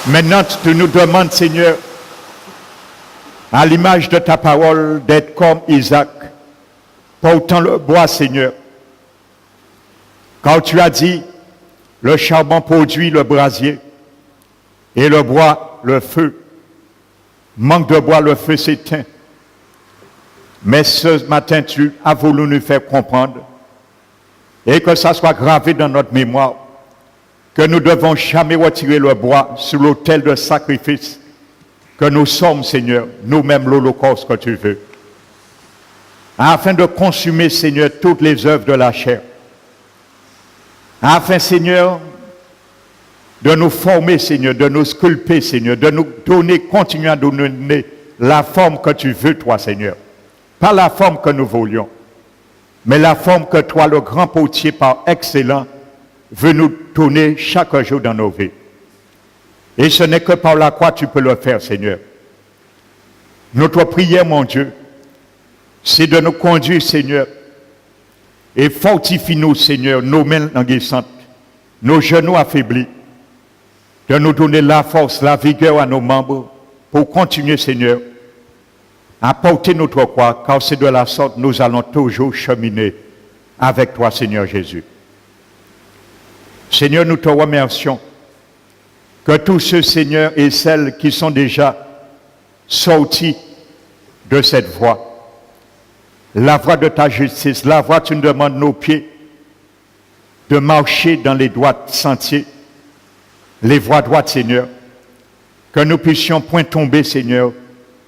Maintenant, tu nous demandes, Seigneur, à l'image de ta parole, d'être comme Isaac, portant le bois, Seigneur. Car tu as dit, le charbon produit le brasier, et le bois, le feu. Manque de bois, le feu s'éteint. Mais ce matin, tu as voulu nous faire comprendre et que ça soit gravé dans notre mémoire que nous ne devons jamais retirer le bois sur l'autel de sacrifice que nous sommes, Seigneur, nous-mêmes l'holocauste que tu veux, afin de consumer, Seigneur, toutes les œuvres de la chair, afin, Seigneur, de nous former, Seigneur, de nous sculpter, Seigneur, de nous donner, continuer à nous donner la forme que tu veux, toi, Seigneur. Pas la forme que nous voulions, mais la forme que toi, le grand potier par excellence, veux nous donner chaque jour dans nos vies. Et ce n'est que par la croix que tu peux le faire, Seigneur. Notre prière, mon Dieu, c'est de nous conduire, Seigneur, et fortifie-nous, Seigneur, nos mains languissantes, nos genoux affaiblis, de nous donner la force, la vigueur à nos membres pour continuer, Seigneur, à porter notre croix, car c'est de la sorte que nous allons toujours cheminer avec toi, Seigneur Jésus. Seigneur, nous te remercions que tous ceux, Seigneur, et celles qui sont déjà sortis de cette voie, la voie de ta justice, la voie, tu nous demandes nos pieds de marcher dans les droits sentiers, les voies droites, Seigneur, que nous puissions point tomber, Seigneur,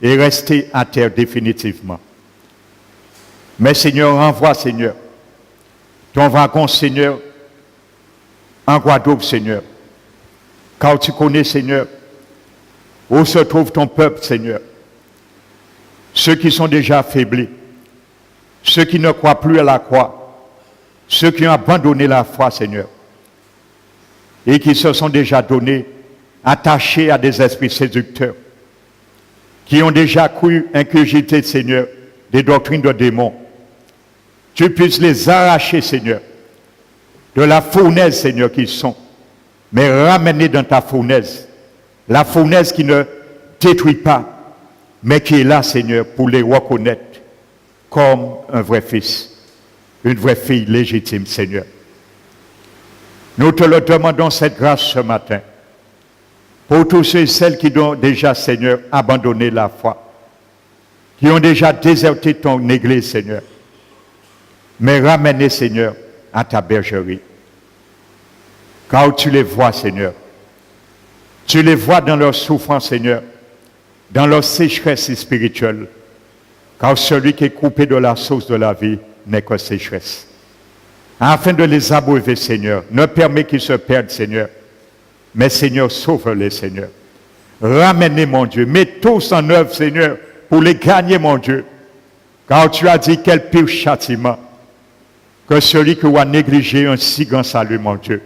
et rester à terre définitivement. Mais Seigneur, envoie, Seigneur, ton wagon, Seigneur, en Guadeloupe, Seigneur, car tu connais, Seigneur, où se trouve ton peuple, Seigneur, ceux qui sont déjà affaiblis, ceux qui ne croient plus à la croix, ceux qui ont abandonné la foi, Seigneur, et qui se sont déjà donnés, attachés à des esprits séducteurs, qui ont déjà cru ingurgiter, Seigneur, des doctrines de démons. Tu puisses les arracher, Seigneur, de la fournaise, Seigneur, qu'ils sont, mais ramener dans ta fournaise, la fournaise qui ne détruit pas, mais qui est là, Seigneur, pour les reconnaître comme un vrai fils, une vraie fille légitime, Seigneur. Nous te le demandons, cette grâce ce matin, pour tous ceux et celles qui ont déjà, Seigneur, abandonné la foi, qui ont déjà déserté ton église, Seigneur, mais ramenez, Seigneur, à ta bergerie. Car tu les vois, Seigneur. Tu les vois dans leur souffrance, Seigneur, dans leur sécheresse spirituelle. Car celui qui est coupé de la source de la vie n'est que sécheresse. Afin de les abreuver, Seigneur, ne permets qu'ils se perdent, Seigneur. Mais Seigneur, sauve-les, Seigneur. Ramenez, mon Dieu. Mets tous en œuvre, Seigneur, pour les gagner, mon Dieu. Car tu as dit quel pire châtiment que celui qui a négligé un si grand salut, mon Dieu.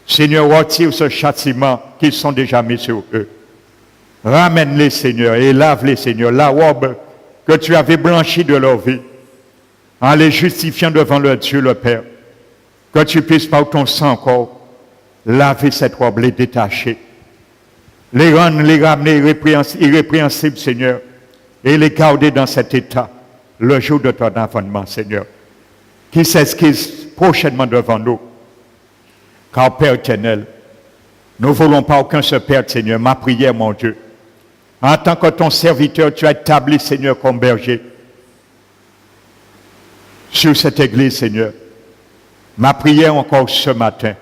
Seigneur, retire ce châtiment qu'ils sont déjà mis sur eux. Ramène-les, Seigneur, et lave-les, Seigneur, la robe que tu avais blanchie de leur vie, en les justifiant devant le Dieu, le Père. Que tu puisses, par ton sang encore, laver cette robe, les détacher, les rendre, les ramener irrépréhensibles, Seigneur, et les garder dans cet état le jour de ton avènement, Seigneur, qui s'esquisse prochainement devant nous. Car Père éternel, nous ne voulons pas aucun se perdre, Seigneur. Ma prière, mon Dieu, en tant que ton serviteur, tu as établi, Seigneur, comme berger sur cette église, Seigneur. Ma prière encore ce matin,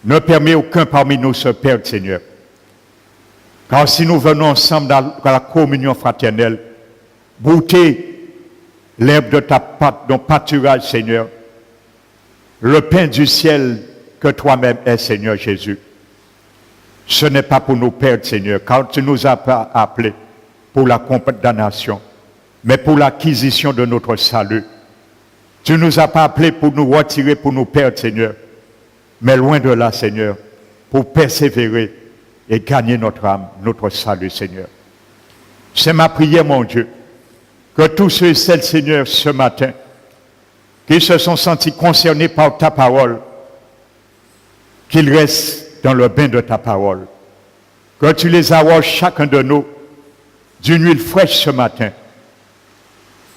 ne permet aucun parmi nous se perdre, Seigneur. Car si nous venons ensemble dans la communion fraternelle, goûter l'herbe de ta pâte, ton pâturage, Seigneur, le pain du ciel que toi-même es, Seigneur Jésus. Ce n'est pas pour nous perdre, Seigneur, car tu nous as pas appelés pour la condamnation, mais pour l'acquisition de notre salut. Tu ne nous as pas appelés pour nous retirer, pour nous perdre, Seigneur, mais loin de là, Seigneur, pour persévérer et gagner notre âme, notre salut, Seigneur. C'est ma prière, mon Dieu, que tous ceux et celles, Seigneur, ce matin, qui se sont sentis concernés par ta parole, qu'ils restent dans le bain de ta parole. Que tu les arroges chacun de nous d'une huile fraîche ce matin,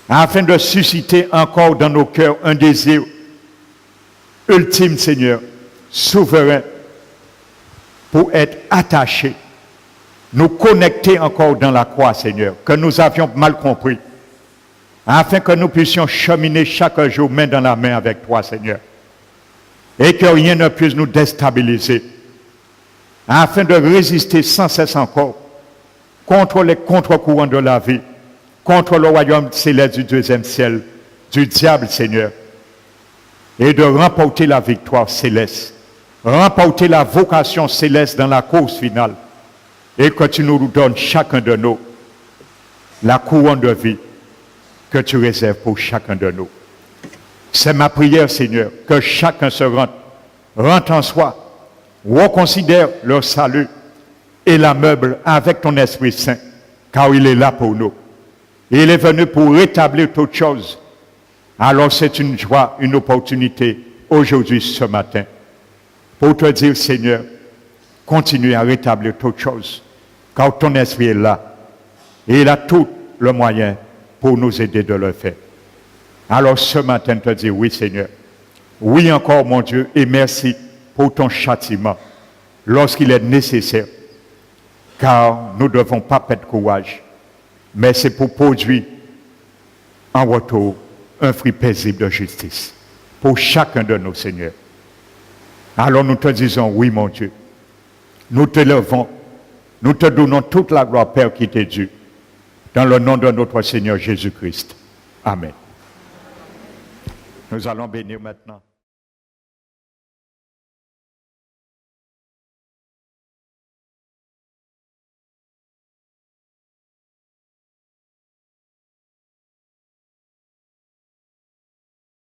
afin de susciter encore dans nos cœurs un désir ultime, Seigneur, souverain, pour être attachés, nous connecter encore dans la croix, Seigneur, que nous avions mal compris, afin que nous puissions cheminer chaque jour main dans la main avec toi, Seigneur, et que rien ne puisse nous déstabiliser, afin de résister sans cesse encore contre les contre-courants de la vie, contre le royaume céleste du deuxième ciel, du diable, Seigneur, et de remporter la victoire céleste, remporter la vocation céleste dans la course finale, et que tu nous donnes chacun de nous la couronne de vie que tu réserves pour chacun de nous. C'est ma prière, Seigneur, que chacun se rentre en soi, reconsidère leur salut et l'ameuble avec ton Esprit Saint, car il est là pour nous. Il est venu pour rétablir toutes choses. Alors c'est une joie, une opportunité aujourd'hui, ce matin, pour te dire, Seigneur, continue à rétablir toutes choses, car ton Esprit est là. Et il a tout le moyen pour nous aider de le faire. Alors ce matin, te dire, oui, Seigneur. Oui encore, mon Dieu, et merci pour ton châtiment lorsqu'il est nécessaire, car nous ne devons pas perdre courage, mais c'est pour produire en retour un fruit paisible de justice pour chacun de nous, Seigneur. Alors nous te disons, oui, mon Dieu, nous te levons, nous te donnons toute la gloire, Père, qui t'est due, dans le nom de notre Seigneur Jésus-Christ. Amen. Nous allons bénir maintenant.